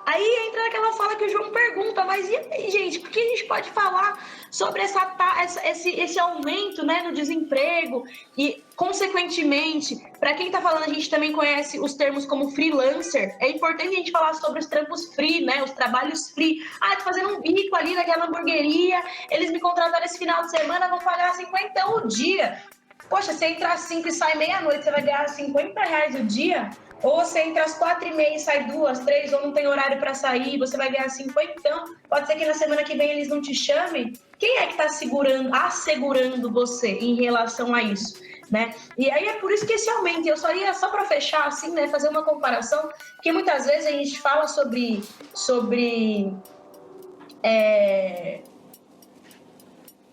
Aí entra naquela fala que o João pergunta, mas e aí, gente, por que a gente pode falar sobre esse aumento, né, no desemprego e, consequentemente, para quem está falando, a gente também conhece os termos como freelancer. É importante a gente falar sobre os trampos free, né, os trabalhos free. Tô fazendo um bico ali naquela hamburgueria, eles me contrataram esse final de semana, vão pagar 50 o dia. Poxa, você entra às 5 e sai meia-noite, você vai ganhar R$50 o dia? Ou você entra às 4h30 e sai 2, 3, ou não tem horário para sair, você vai ganhar 50. Então, pode ser que na semana que vem eles não te chamem. Quem é que está assegurando você em relação a isso, né? E aí é por isso que esse aumento, eu só para fechar, assim, né, fazer uma comparação, porque muitas vezes a gente fala sobre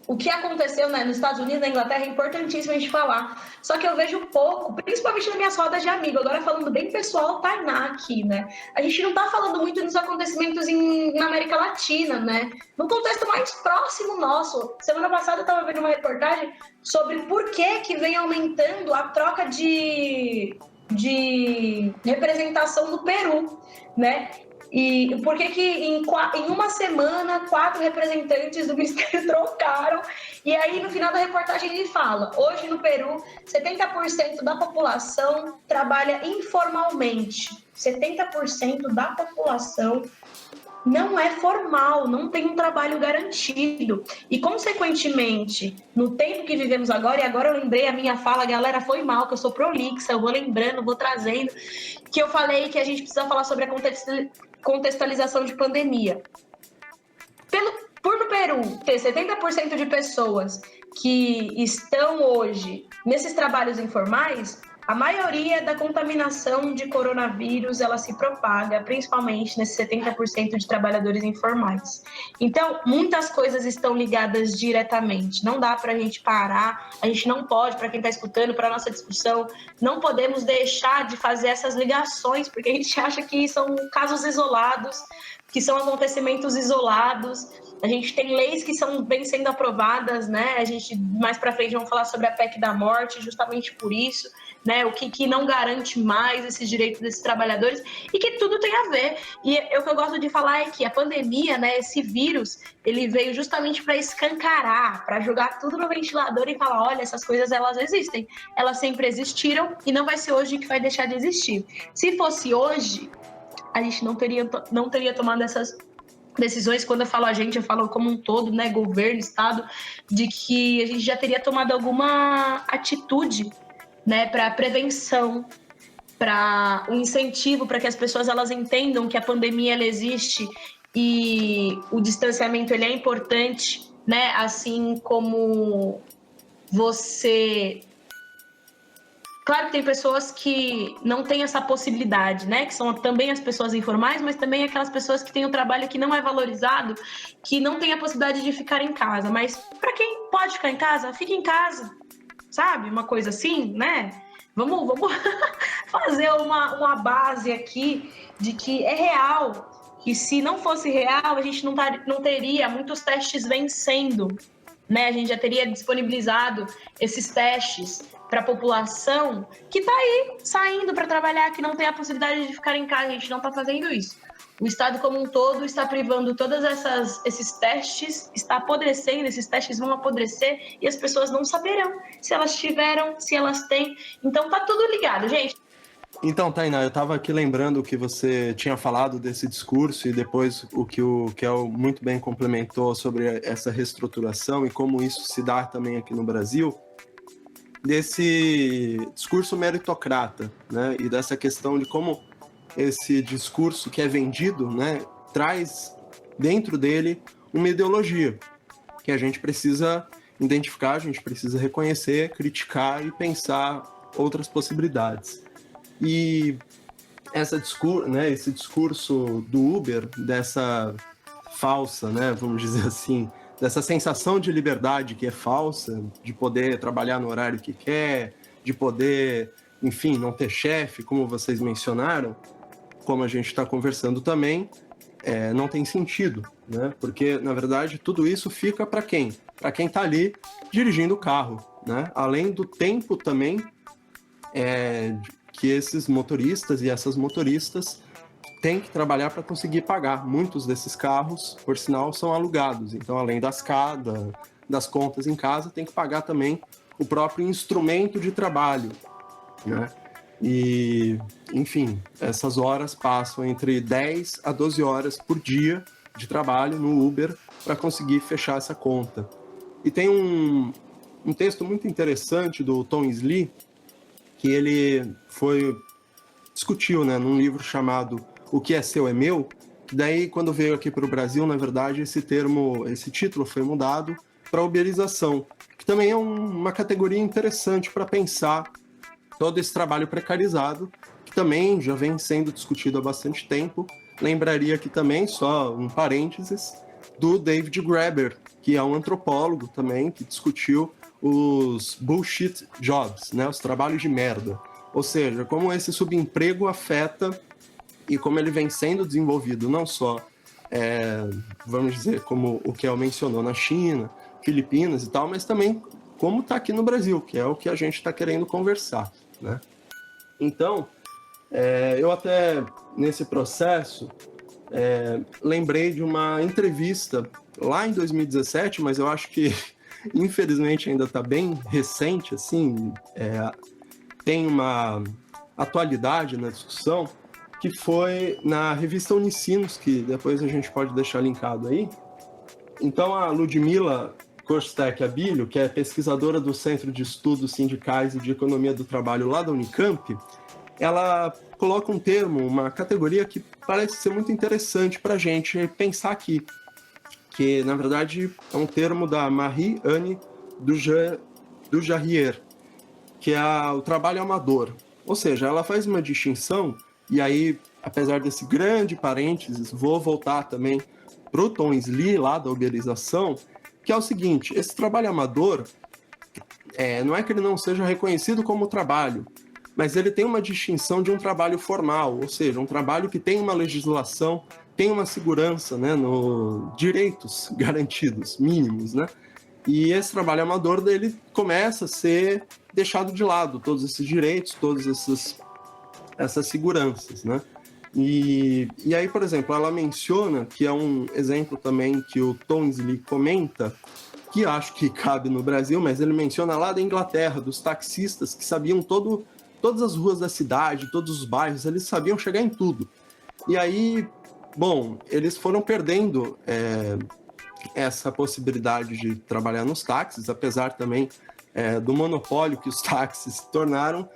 o que aconteceu, né, nos Estados Unidos, na Inglaterra, é importantíssimo a gente falar. Só que eu vejo pouco, principalmente nas minhas rodas de amigo, agora falando bem pessoal, Tainá aqui, né? A gente não tá falando muito dos acontecimentos na América Latina, né? No contexto mais próximo nosso. Semana passada eu tava vendo uma reportagem sobre por que vem aumentando a troca de representação do Peru, né? E por que em uma semana 4 representantes do Ministério trocaram? E aí, no final da reportagem, ele fala: hoje no Peru, 70% da população trabalha informalmente. 70% da população não é formal, não tem um trabalho garantido. E, consequentemente, no tempo que vivemos agora, e agora eu lembrei a minha fala, galera, foi mal, que eu sou prolixa, eu vou lembrando, vou trazendo, que eu falei que a gente precisa falar sobre a contextualização de pandemia. Por no Peru ter 70% de pessoas que estão hoje nesses trabalhos informais, a maioria da contaminação de coronavírus ela se propaga principalmente nesses 70% de trabalhadores informais. Então, muitas coisas estão ligadas diretamente. Não dá para a gente parar, a gente não pode, para quem está escutando, para a nossa discussão, não podemos deixar de fazer essas ligações, porque a gente acha que são casos isolados, que são acontecimentos isolados. A gente tem leis que vêm sendo aprovadas, né? A gente, mais para frente, vamos falar sobre a PEC da morte, justamente por isso, né? O que não garante mais esses direitos desses trabalhadores e que tudo tem a ver. E o que eu gosto de falar é que a pandemia, né? Esse vírus, ele veio justamente para escancarar, para jogar tudo no ventilador e falar: olha, essas coisas, elas existem. Elas sempre existiram e não vai ser hoje que vai deixar de existir. Se fosse hoje, a gente não teria tomado essas decisões. Quando eu falo a gente, eu falo como um todo, né, governo, estado, de que a gente já teria tomado alguma atitude, né, para prevenção, para um incentivo, para que as pessoas elas entendam que a pandemia ela existe e o distanciamento ele é importante, né, assim como você... Claro que tem pessoas que não têm essa possibilidade, né? Que são também as pessoas informais, mas também aquelas pessoas que têm um trabalho que não é valorizado, que não tem a possibilidade de ficar em casa. Mas para quem pode ficar em casa, fique em casa, sabe? Uma coisa assim, né? Vamos fazer uma base aqui de que é real. E se não fosse real, a gente não teria muitos testes vencendo, né? A gente já teria disponibilizado esses testes para a população que está aí saindo para trabalhar, que não tem a possibilidade de ficar em casa. A gente não está fazendo isso. O Estado como um todo está privando todos esses testes, está apodrecendo, esses testes vão apodrecer e as pessoas não saberão se elas tiveram, se elas têm. Então tá tudo ligado, gente. Então, Tainá, eu estava aqui lembrando que você tinha falado desse discurso e depois o que o Kel muito bem complementou sobre essa reestruturação e como isso se dá também aqui no Brasil, desse discurso meritocrata, né? E dessa questão de como esse discurso que é vendido, né, traz dentro dele uma ideologia que a gente precisa identificar, a gente precisa reconhecer, criticar e pensar outras possibilidades. E esse discurso do Uber, dessa falsa, né, vamos dizer assim, dessa sensação de liberdade que é falsa, de poder trabalhar no horário que quer, de poder, enfim, não ter chefe, como vocês mencionaram, como a gente está conversando também, não tem sentido, né? Porque, na verdade, tudo isso fica para quem? Para quem está ali dirigindo o carro, né? Além do tempo também que esses motoristas e essas motoristas têm que trabalhar para conseguir pagar. Muitos desses carros, por sinal, são alugados. Então, além das contas em casa, tem que pagar também o próprio instrumento de trabalho, né? E, enfim, essas horas passam entre 10 a 12 horas por dia de trabalho no Uber para conseguir fechar essa conta. E tem um texto muito interessante do Tom Slee, que ele discutiu, né, num livro chamado O que é Seu é Meu, que daí, quando veio aqui para o Brasil, na verdade, esse título foi mudado para uberização, que também é uma categoria interessante para pensar todo esse trabalho precarizado, que também já vem sendo discutido há bastante tempo. Lembraria aqui também, só um parênteses, do David Graeber, que é um antropólogo também, que discutiu os bullshit jobs, né, os trabalhos de merda. Ou seja, como esse subemprego afeta e como ele vem sendo desenvolvido não só, vamos dizer, como o Kel mencionou na China, Filipinas e tal, mas também como está aqui no Brasil, que é o que a gente está querendo conversar, né? Então, eu até, nesse processo, lembrei de uma entrevista lá em 2017, mas eu acho que, infelizmente, ainda está bem recente, assim, tem uma atualidade na discussão, que foi na revista Unicinos, que depois a gente pode deixar linkado aí. Então, a Ludmila Kostek-Abílio, que é pesquisadora do Centro de Estudos Sindicais e de Economia do Trabalho lá da Unicamp, ela coloca um termo, uma categoria que parece ser muito interessante para a gente pensar aqui, que, na verdade, é um termo da Marie-Anne Dujarrier, que é o trabalho amador. Ou seja, ela faz uma distinção, e aí, apesar desse grande parênteses, vou voltar também para o Tom Slee, lá da uberização, que é o seguinte: esse trabalho amador, não é que ele não seja reconhecido como trabalho, mas ele tem uma distinção de um trabalho formal, ou seja, um trabalho que tem uma legislação, tem uma segurança, né, no direitos garantidos, mínimos, né? E esse trabalho amador dele começa a ser deixado de lado, todos esses direitos, todas essas seguranças, né? E aí, por exemplo, ela menciona, que é um exemplo também que o Tom Slee comenta, que acho que cabe no Brasil, mas ele menciona lá da Inglaterra, dos taxistas que sabiam todas as ruas da cidade, todos os bairros, eles sabiam chegar em tudo. E aí, bom, eles foram perdendo essa possibilidade de trabalhar nos táxis, apesar também do monopólio que os táxis se tornaram.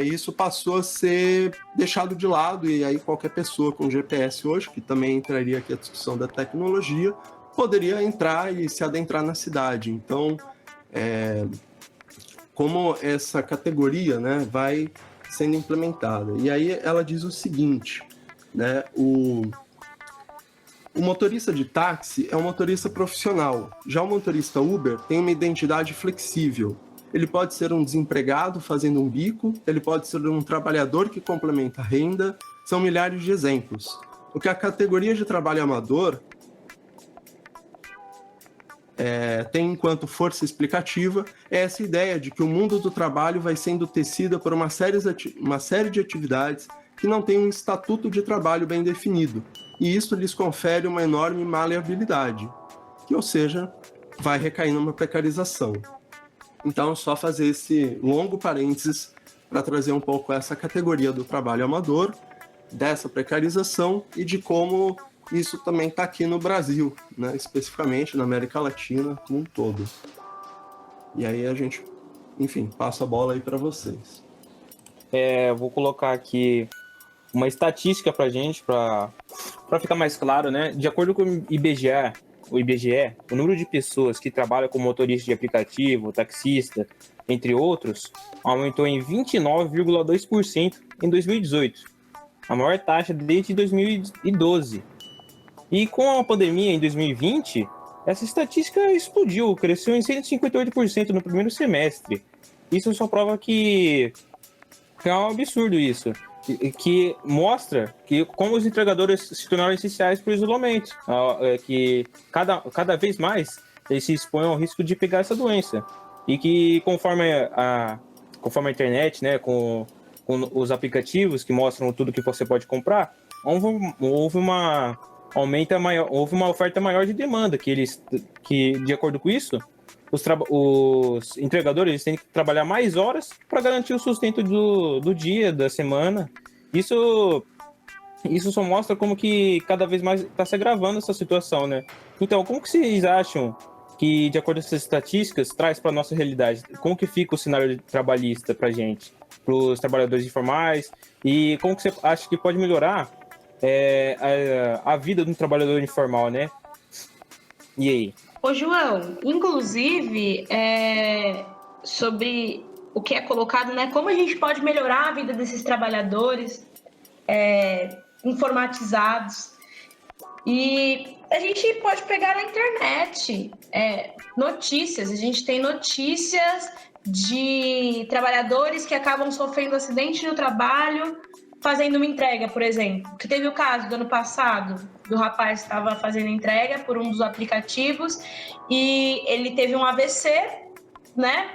Isso passou a ser deixado de lado, e aí qualquer pessoa com GPS hoje, que também entraria aqui a discussão da tecnologia, poderia entrar e se adentrar na cidade. Então, como essa categoria, né, vai sendo implementada. E aí ela diz o seguinte, né, o motorista de táxi é um motorista profissional. Já o motorista Uber tem uma identidade flexível. Ele pode ser um desempregado fazendo um bico, ele pode ser um trabalhador que complementa a renda, são milhares de exemplos. O que a categoria de trabalho amador tem enquanto força explicativa é essa ideia de que o mundo do trabalho vai sendo tecida por uma série de atividades que não têm um estatuto de trabalho bem definido, e isso lhes confere uma enorme maleabilidade, que, ou seja, vai recair numa precarização. Então, só fazer esse longo parênteses para trazer um pouco essa categoria do trabalho amador, dessa precarização e de como isso também está aqui no Brasil, né? Especificamente na América Latina como um todo. E aí a gente, enfim, passa a bola aí para vocês. Vou colocar aqui uma estatística para a gente, para ficar mais claro, né? De acordo com o IBGE, o número de pessoas que trabalham como motorista de aplicativo, taxista, entre outros, aumentou em 29,2% em 2018, a maior taxa desde 2012. E com a pandemia em 2020, essa estatística explodiu, cresceu em 158% no primeiro semestre. Isso só prova que é um absurdo isso, que mostra que como os entregadores se tornaram essenciais para o isolamento, que cada vez mais eles se expõem ao risco de pegar essa doença. E que conforme a internet, né, com os aplicativos que mostram tudo que você pode comprar, houve uma oferta maior de demanda, que de acordo com isso, os entregadores eles têm que trabalhar mais horas para garantir o sustento do dia, da semana. Isso só mostra como que cada vez mais está se agravando essa situação, né? Então, como que vocês acham que, de acordo com essas estatísticas, traz para a nossa realidade? Como que fica o cenário trabalhista para a gente, para os trabalhadores informais? E como que você acha que pode melhorar a vida do trabalhador informal, né? E aí? Ô, João, inclusive, sobre o que é colocado, né? Como a gente pode melhorar a vida desses trabalhadores informatizados. E a gente pode pegar na internet notícias. A gente tem notícias de trabalhadores que acabam sofrendo acidente no trabalho fazendo uma entrega, por exemplo. Que teve o caso do ano passado, do rapaz que estava fazendo entrega por um dos aplicativos e ele teve um AVC, né?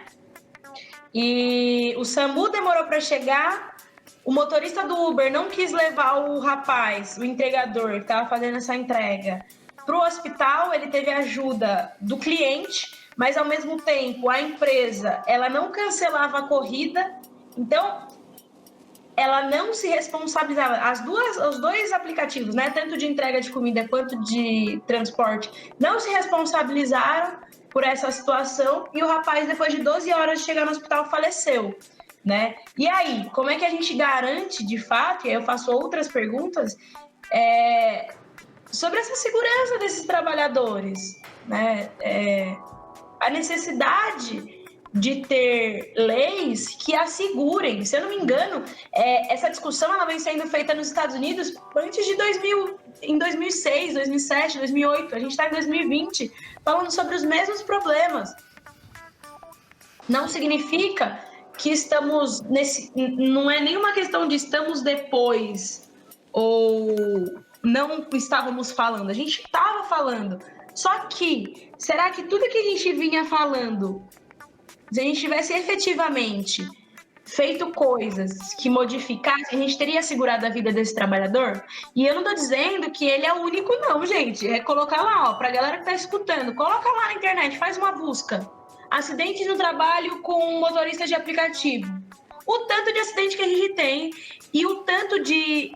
E o SAMU demorou para chegar, o motorista do Uber não quis levar o rapaz, o entregador que estava fazendo essa entrega, para o hospital. Ele teve ajuda do cliente, mas ao mesmo tempo a empresa ela não cancelava a corrida, então ela não se responsabilizava. Os dois aplicativos, né, tanto de entrega de comida quanto de transporte, não se responsabilizaram por essa situação e o rapaz, depois de 12 horas de chegar no hospital, faleceu, né? E aí, como é que a gente garante, de fato, e aí eu faço outras perguntas, sobre essa segurança desses trabalhadores, né? A necessidade de ter leis que assegurem. Se eu não me engano, essa discussão ela vem sendo feita nos Estados Unidos antes de 2000, em 2006, 2007, 2008. A gente está em 2020 falando sobre os mesmos problemas. Não significa que estamos não é nenhuma questão de estamos depois ou não estávamos falando. A gente estava falando. Só que, será que tudo que a gente vinha falando, se a gente tivesse efetivamente feito coisas que modificassem, a gente teria assegurado a vida desse trabalhador? E eu não tô dizendo que ele é o único, não, gente. É colocar lá, ó, pra galera que tá escutando, coloca lá na internet, faz uma busca. Acidentes no trabalho com motoristas de aplicativo. O tanto de acidente que a gente tem e o tanto de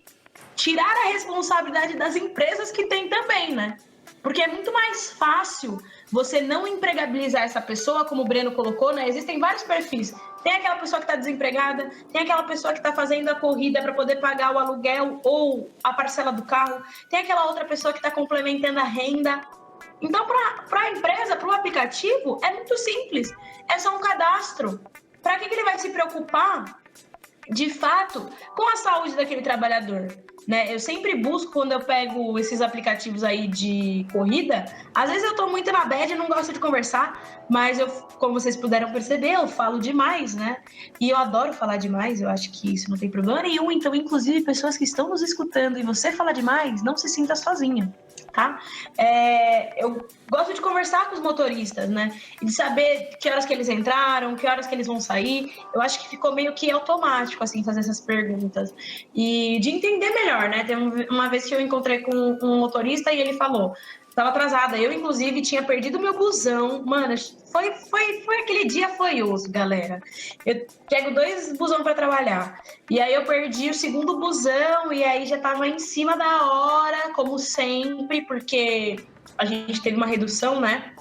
tirar a responsabilidade das empresas que tem também, né? Porque é muito mais fácil você não empregabilizar essa pessoa, como o Breno colocou, né? Existem vários perfis. Tem aquela pessoa que está desempregada, tem aquela pessoa que está fazendo a corrida para poder pagar o aluguel ou a parcela do carro, tem aquela outra pessoa que está complementando a renda. Então, para a empresa, para o aplicativo, é muito simples. É só um cadastro. Para que ele vai se preocupar, de fato, com a saúde daquele trabalhador? Né? Eu sempre busco, quando eu pego esses aplicativos aí de corrida, às vezes eu tô muito na bad, eu não gosto de conversar, mas como vocês puderam perceber, eu falo demais, né? E eu adoro falar demais, eu acho que isso não tem problema nenhum. Então, inclusive, pessoas que estão nos escutando e você fala demais, não se sinta sozinha. tá? Eu gosto de conversar com os motoristas, né? E de saber que horas que eles entraram, que horas que eles vão sair. Eu acho que ficou meio que automático, assim, fazer essas perguntas. E de entender melhor, né? Tem uma vez que eu encontrei com um motorista e ele falou... Tava atrasada. Eu, inclusive, tinha perdido meu busão. Mano, foi aquele dia foi osso, galera. Eu pego 2 busão para trabalhar. E aí eu perdi o segundo busão e aí já tava em cima da hora, como sempre, porque a gente teve uma redução, né?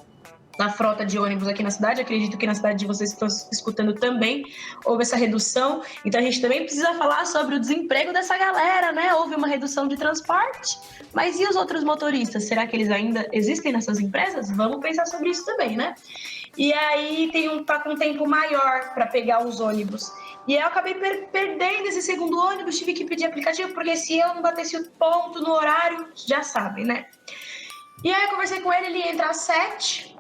Na frota de ônibus aqui na cidade, acredito que na cidade de vocês que estão escutando também houve essa redução, então a gente também precisa falar sobre o desemprego dessa galera, né? Houve uma redução de transporte, mas e os outros motoristas? Será que eles ainda existem nessas empresas? Vamos pensar sobre isso também, né? E aí tá com um tempo maior para pegar os ônibus. E aí eu acabei perdendo esse segundo ônibus, tive que pedir aplicativo, porque se eu não batesse o ponto no horário, já sabem, né? E aí eu conversei com ele ia entrar às 7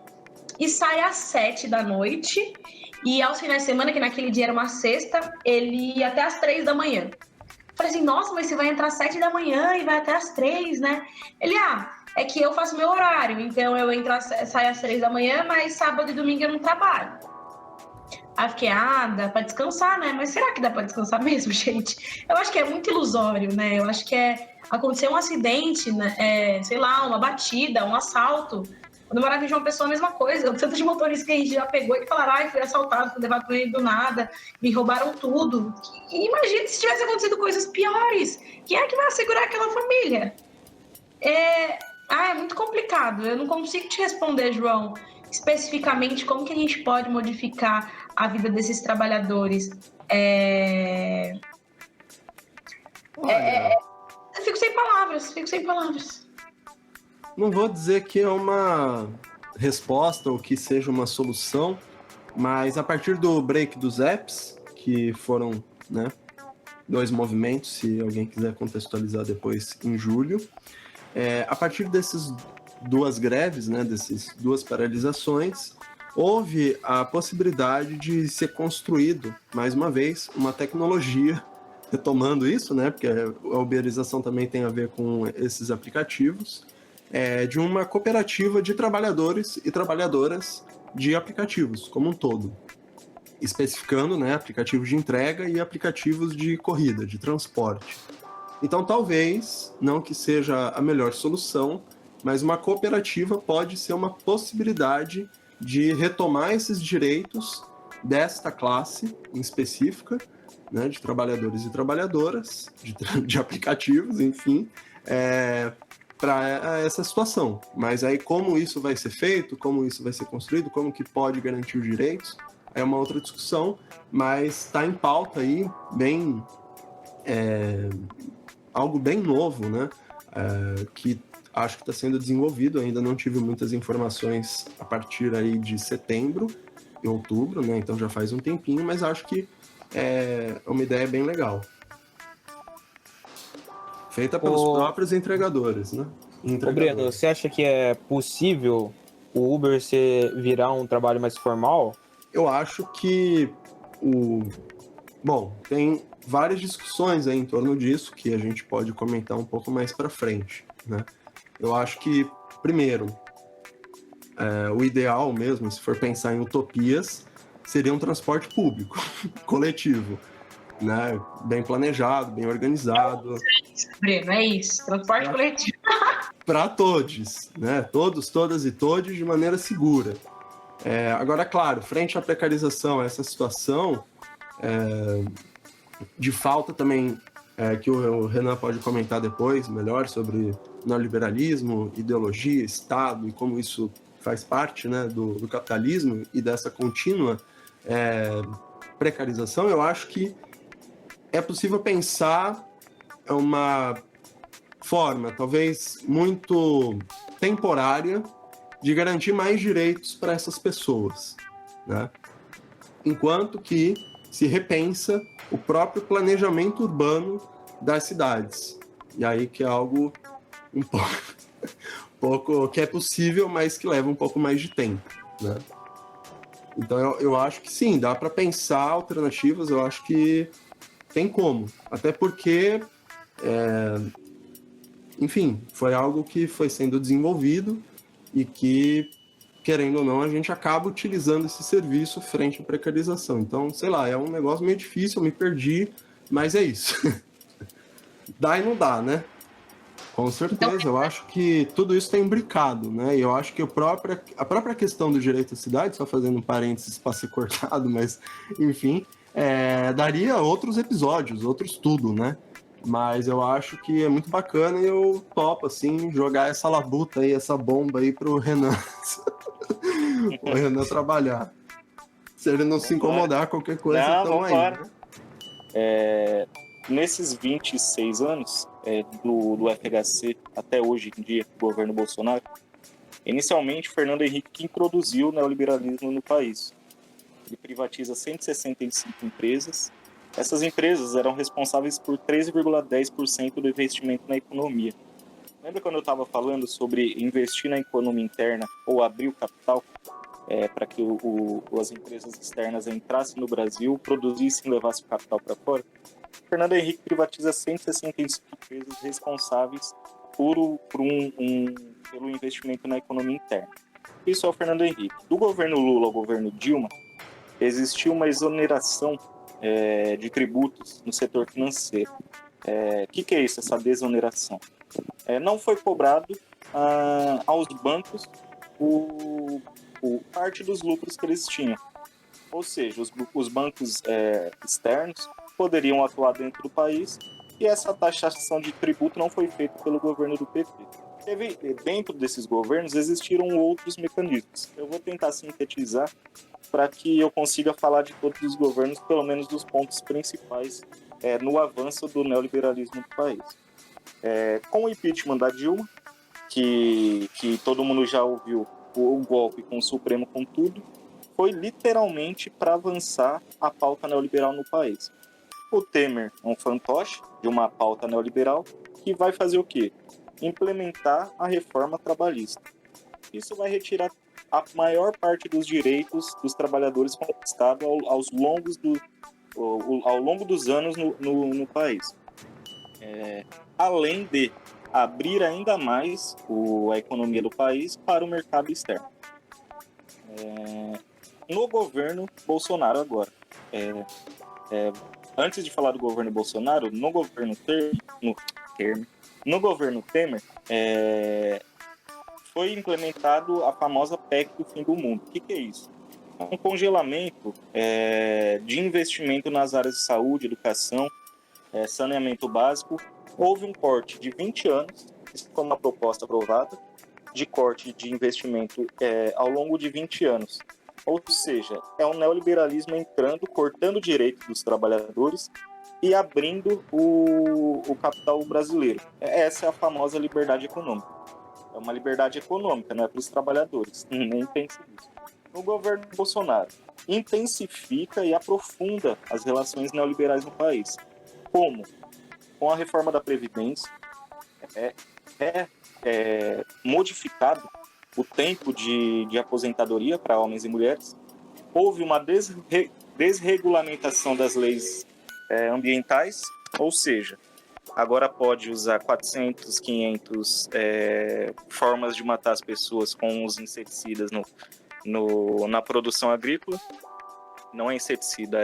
e sai às 7 da noite. E aos finais de semana, que naquele dia era uma sexta, ele ia até às 3 da manhã. Falei assim, nossa, mas você vai entrar às 7 da manhã e vai até às 3, né? Ele, é que eu faço meu horário, então eu saio às 3 da manhã, mas sábado e domingo eu não trabalho. Aí eu fiquei, dá pra descansar, né? Mas será que dá pra descansar mesmo, gente? Eu acho que é muito ilusório, né? Eu acho que aconteceu um acidente, né? Sei lá, uma batida, um assalto. Quando eu morava em João Pessoa, a mesma coisa. O tanto de motoristas que a gente já pegou e falaram, fui assaltado, fui levado por ele do nada, me roubaram tudo. E imagina se tivesse acontecido coisas piores. Quem é que vai assegurar aquela família? É muito complicado. Eu não consigo te responder, João, especificamente como que a gente pode modificar a vida desses trabalhadores. Eu fico sem palavras. Não vou dizer que é uma resposta ou que seja uma solução, mas a partir do break dos apps, que foram, né, 2 movimentos, se alguém quiser contextualizar depois, em julho, a partir dessas 2 greves, né, dessas 2 paralisações, houve a possibilidade de ser construído, mais uma vez, uma tecnologia, retomando isso, né, porque a uberização também tem a ver com esses aplicativos, de uma cooperativa de trabalhadores e trabalhadoras de aplicativos, como um todo. Especificando, né, aplicativos de entrega e aplicativos de corrida, de transporte. Então, talvez, não que seja a melhor solução, mas uma cooperativa pode ser uma possibilidade de retomar esses direitos desta classe em específica, né, de trabalhadores e trabalhadoras, de aplicativos, enfim, para essa situação. Mas aí como isso vai ser feito, como isso vai ser construído, como que pode garantir os direitos, é uma outra discussão, mas está em pauta aí algo bem novo, né? Que acho que está sendo desenvolvido, ainda não tive muitas informações a partir aí de setembro e outubro, né? Então já faz um tempinho, mas acho que é uma ideia bem legal. Feita pelos próprios entregadores, né? Breno, você acha que é possível o Uber virar um trabalho mais formal? Eu acho que tem várias discussões aí em torno disso que a gente pode comentar um pouco mais para frente, né? Eu acho que, primeiro, o ideal mesmo, se for pensar em utopias, seria um transporte público, coletivo, né? Bem planejado, bem organizado. Breno, é isso. Transporte coletivo. Para todos, né? Todos, todas e todos de maneira segura. Agora, claro, frente à precarização, essa situação de falta também, que o Renan pode comentar depois melhor sobre neoliberalismo, ideologia, Estado e como isso faz parte, né, do capitalismo e dessa contínua precarização, eu acho que é possível pensar uma forma, talvez muito temporária, de garantir mais direitos para essas pessoas, né? Enquanto que se repensa o próprio planejamento urbano das cidades. E aí que é algo um pouco que é possível, mas que leva um pouco mais de tempo, né? Então eu acho que sim, dá para pensar alternativas, eu acho que tem como. Até porque enfim, foi algo que foi sendo desenvolvido e que, querendo ou não, a gente acaba utilizando esse serviço frente à precarização. Então, sei lá, é um negócio meio difícil, eu me perdi, mas é isso. Dá e não dá, né? Com certeza, eu acho que tudo isso está imbricado, né? E eu acho que a própria questão do direito à cidade, só fazendo um parênteses para ser cortado, mas enfim, daria outros episódios, outro estudo, né? Mas eu acho que é muito bacana e eu topo, assim, jogar essa labuta aí, essa bomba aí pro Renan. O Renan trabalhar. Se ele não se incomodar, qualquer coisa, estamos aí. Né? Nesses 26 anos do FHC até hoje em dia, do governo Bolsonaro, inicialmente Fernando Henrique que introduziu o neoliberalismo no país. Ele privatiza 165 empresas. Essas empresas eram responsáveis por 13,10% do investimento na economia. Lembra quando eu estava falando sobre investir na economia interna ou abrir o capital para que as empresas externas entrassem no Brasil, produzissem e levassem o capital para fora? Fernando Henrique privatiza 165 empresas responsáveis pelo investimento na economia interna. Isso é o Fernando Henrique. Do governo Lula ao governo Dilma, existiu uma exoneração de tributos no setor financeiro. O que é isso, essa desoneração? Não foi cobrado aos bancos parte dos lucros que eles tinham. Ou seja, os bancos externos poderiam atuar dentro do país e essa taxação de tributo não foi feita pelo governo do PT. Dentro desses governos existiram outros mecanismos. Eu vou tentar sintetizar para que eu consiga falar de todos os governos, pelo menos dos pontos principais no avanço do neoliberalismo do país. Com o impeachment da Dilma, que todo mundo já ouviu o golpe com o Supremo com tudo, foi literalmente para avançar a pauta neoliberal no país. O Temer é um fantoche de uma pauta neoliberal que vai fazer o quê? Implementar a reforma trabalhista. Isso vai retirar a maior parte dos direitos dos trabalhadores conquistados ao longo dos anos no país. Além de abrir ainda mais a economia do país para o mercado externo. No governo Bolsonaro agora, antes de falar do governo Bolsonaro, no governo Temer, foi implementado a famosa PEC do fim do mundo. O que é isso? É um congelamento de investimento nas áreas de saúde, educação, saneamento básico. Houve um corte de 20 anos, isso foi uma proposta aprovada, de corte de investimento ao longo de 20 anos. Ou seja, é um neoliberalismo entrando, cortando direitos dos trabalhadores e abrindo o capital brasileiro. Essa é a famosa liberdade econômica. É uma liberdade econômica, não é para os trabalhadores, nem pense nisso. O governo Bolsonaro intensifica e aprofunda as relações neoliberais no país. Como? Com a reforma da Previdência, modificado o tempo de aposentadoria para homens e mulheres. Houve uma desregulamentação das leis ambientais, ou seja, agora pode usar 400, 500 formas de matar as pessoas com os inseticidas na produção agrícola. Não é inseticida,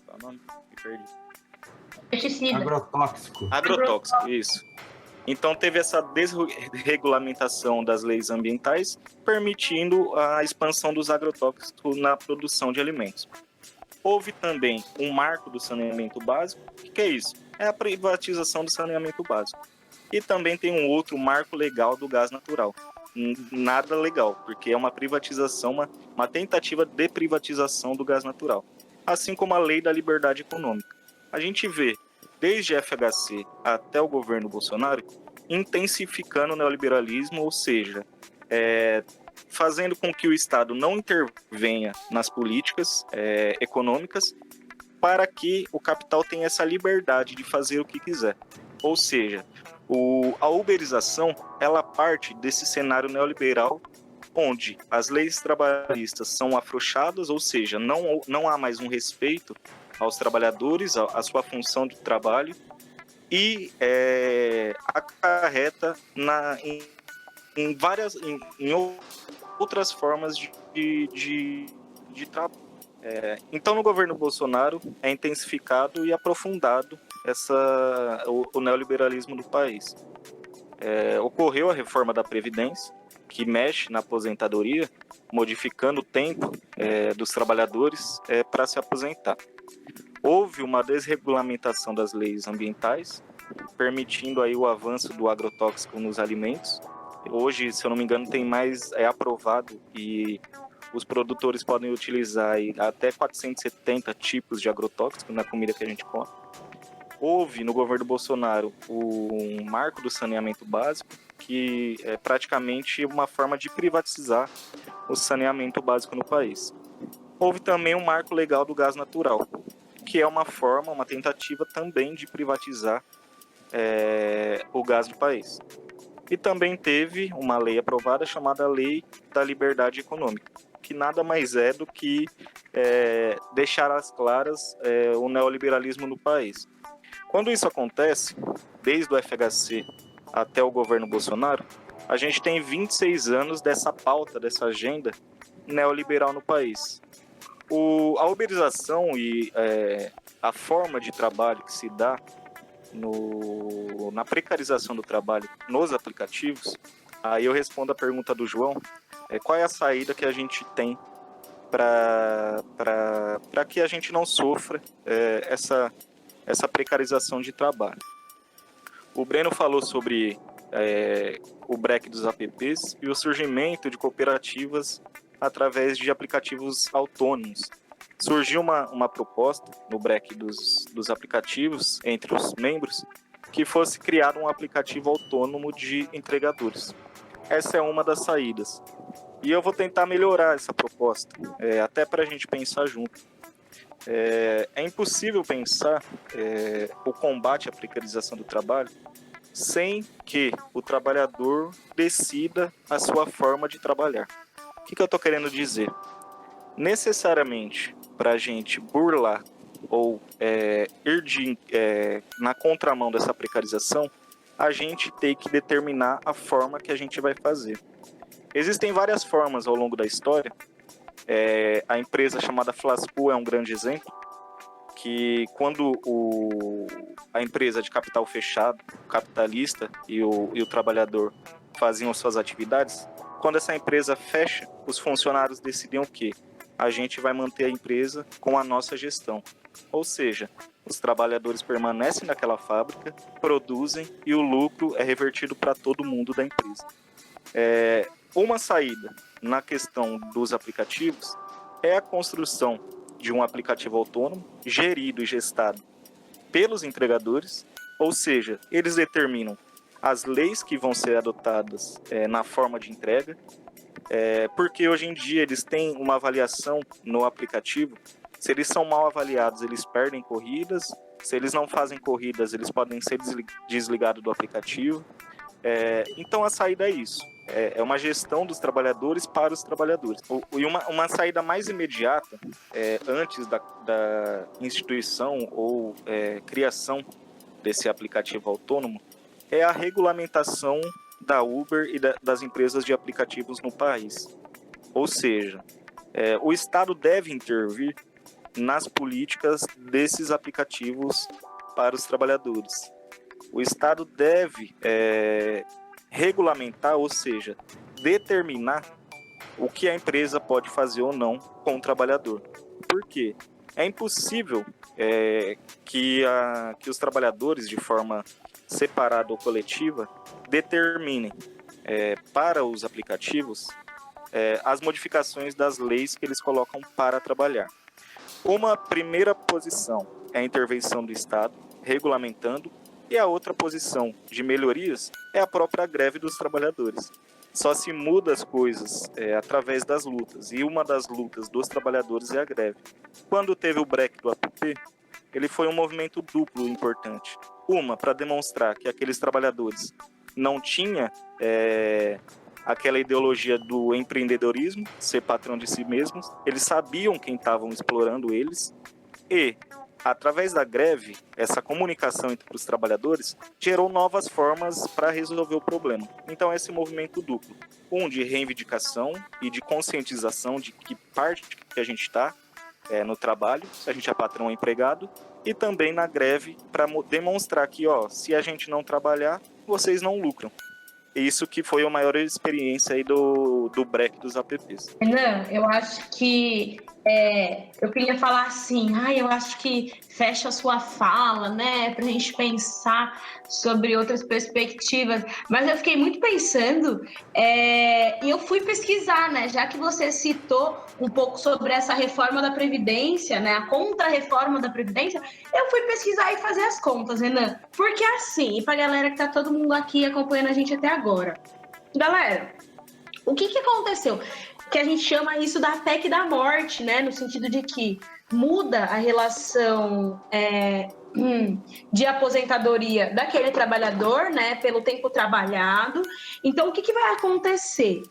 Qual é o nome? Me perdi. Pesticida. Agrotóxico, isso. Então teve essa desregulamentação das leis ambientais, permitindo a expansão dos agrotóxicos na produção de alimentos. Houve também um marco do saneamento básico. O que é isso? É a privatização do saneamento básico. E também tem um outro marco legal do gás natural. Nada legal, porque é uma privatização, uma tentativa de privatização do gás natural. Assim como a lei da liberdade econômica. A gente vê, desde FHC até o governo Bolsonaro, intensificando o neoliberalismo, ou seja, fazendo com que o Estado não intervenha nas políticas econômicas para que o capital tenha essa liberdade de fazer o que quiser. Ou seja, a uberização, ela parte desse cenário neoliberal onde as leis trabalhistas são afrouxadas, ou seja, não há mais um respeito aos trabalhadores, a sua função de trabalho, e acarreta em outras formas de trabalho. Então, no governo Bolsonaro, é intensificado e aprofundado o neoliberalismo no país. Ocorreu a reforma da Previdência, que mexe na aposentadoria, modificando o tempo dos trabalhadores para se aposentar. Houve uma desregulamentação das leis ambientais, permitindo aí o avanço do agrotóxico nos alimentos. Hoje, se eu não me engano, é aprovado e os produtores podem utilizar aí até 470 tipos de agrotóxico na comida que a gente come. Houve no governo Bolsonaro um marco do saneamento básico, que é praticamente uma forma de privatizar o saneamento básico no país. Houve também um marco legal do gás natural, que é uma tentativa também de privatizar o gás do país. E também teve uma lei aprovada chamada Lei da Liberdade Econômica, que nada mais é do que deixar às claras o neoliberalismo no país. Quando isso acontece, desde o FHC até o governo Bolsonaro, a gente tem 26 anos dessa pauta, dessa agenda neoliberal no país. A uberização e a forma de trabalho que se dá na precarização do trabalho nos aplicativos, aí eu respondo a pergunta do João, qual é a saída que a gente tem para que a gente não sofra essa precarização de trabalho. O Breno falou sobre o break dos apps e o surgimento de cooperativas através de aplicativos autônomos. Surgiu uma proposta no break dos aplicativos, entre os membros, que fosse criado um aplicativo autônomo de entregadores. Essa é uma das saídas. E eu vou tentar melhorar essa proposta, até para a gente pensar junto. É impossível pensar o combate à precarização do trabalho sem que o trabalhador decida a sua forma de trabalhar. O que eu estou querendo dizer? Necessariamente, para a gente burlar ou ir na contramão dessa precarização, a gente tem que determinar a forma que a gente vai fazer. Existem várias formas ao longo da história. A empresa chamada Flasco é um grande exemplo, que quando a empresa de capital fechado, o capitalista e o trabalhador faziam suas atividades, quando essa empresa fecha, os funcionários decidem o quê? A gente vai manter a empresa com a nossa gestão. Ou seja, os trabalhadores permanecem naquela fábrica, produzem e o lucro é revertido para todo mundo da empresa. Uma saída na questão dos aplicativos é a construção de um aplicativo autônomo, gerido e gestado pelos entregadores, ou seja, eles determinam as leis que vão ser adotadas na forma de entrega, porque hoje em dia eles têm uma avaliação no aplicativo. Se eles são mal avaliados, eles perdem corridas. Se eles não fazem corridas, eles podem ser desligados do aplicativo. Então a saída é isso. É uma gestão dos trabalhadores para os trabalhadores. E uma saída mais imediata, antes da instituição ou criação desse aplicativo autônomo, é a regulamentação da Uber e das empresas de aplicativos no país. Ou seja, o Estado deve intervir nas políticas desses aplicativos para os trabalhadores. O Estado deve regulamentar, ou seja, determinar o que a empresa pode fazer ou não com o trabalhador. Por quê? É impossível que os trabalhadores, de forma separada ou coletiva, determinem para os aplicativos as modificações das leis que eles colocam para trabalhar. Uma primeira posição é a intervenção do Estado, regulamentando, e a outra posição de melhorias é a própria greve dos trabalhadores. Só se muda as coisas através das lutas, e uma das lutas dos trabalhadores é a greve. Quando teve o break do app, ele foi um movimento duplo importante. Uma, para demonstrar que aqueles trabalhadores não tinham aquela ideologia do empreendedorismo, ser patrão de si mesmos, eles sabiam quem estavam explorando eles, e através da greve, essa comunicação entre os trabalhadores gerou novas formas para resolver o problema. Então, esse movimento duplo, de reivindicação e de conscientização de que parte que a gente está no trabalho, se a gente é patrão ou empregado, e também na greve para demonstrar que, se a gente não trabalhar, vocês não lucram. Isso que foi a maior experiência aí do break dos apps. Renan, eu acho que eu queria falar assim, eu acho que fecha a sua fala, né, pra gente pensar sobre outras perspectivas, mas eu fiquei muito pensando e eu fui pesquisar, né, já que você citou um pouco sobre essa reforma da Previdência, né, a contra-reforma da Previdência, eu fui pesquisar e fazer as contas, Renan, porque assim, e pra galera que tá todo mundo aqui acompanhando a gente até agora, galera, o que aconteceu? Que a gente chama isso da PEC da morte, né? No sentido de que muda a relação de aposentadoria daquele trabalhador, né? Pelo tempo trabalhado. Então, o que vai acontecer?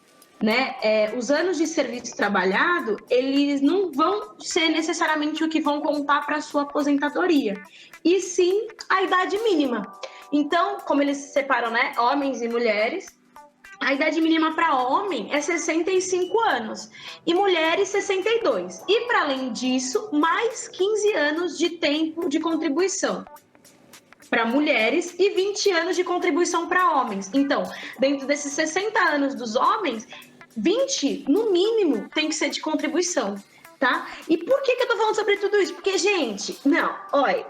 Né? Os anos de serviço trabalhado, eles não vão ser necessariamente o que vão contar para a sua aposentadoria, e sim a idade mínima. Então, como eles separam, né? Homens e mulheres, a idade mínima para homem é 65 anos e mulheres 62. E, para além disso, mais 15 anos de tempo de contribuição para mulheres e 20 anos de contribuição para homens. Então, dentro desses 60 anos dos homens, 20, no mínimo, tem que ser de contribuição. Tá? E por que eu tô falando sobre tudo isso? Porque, gente,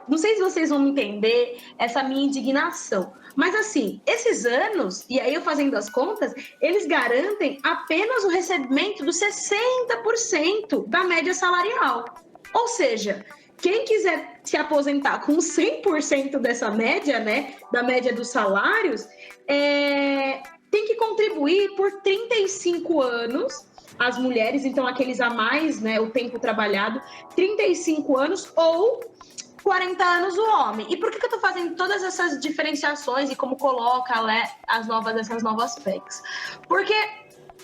não sei se vocês vão entender essa minha indignação, mas assim, esses anos, e aí eu fazendo as contas, eles garantem apenas o recebimento dos 60% da média salarial. Ou seja, quem quiser se aposentar com 100% dessa média, né, da média dos salários, tem que contribuir por 35 anos, as mulheres, então aqueles a mais, né, o tempo trabalhado, 35 anos ou 40 anos o homem. E por que eu tô fazendo todas essas diferenciações e como coloca essas novas PECs? Porque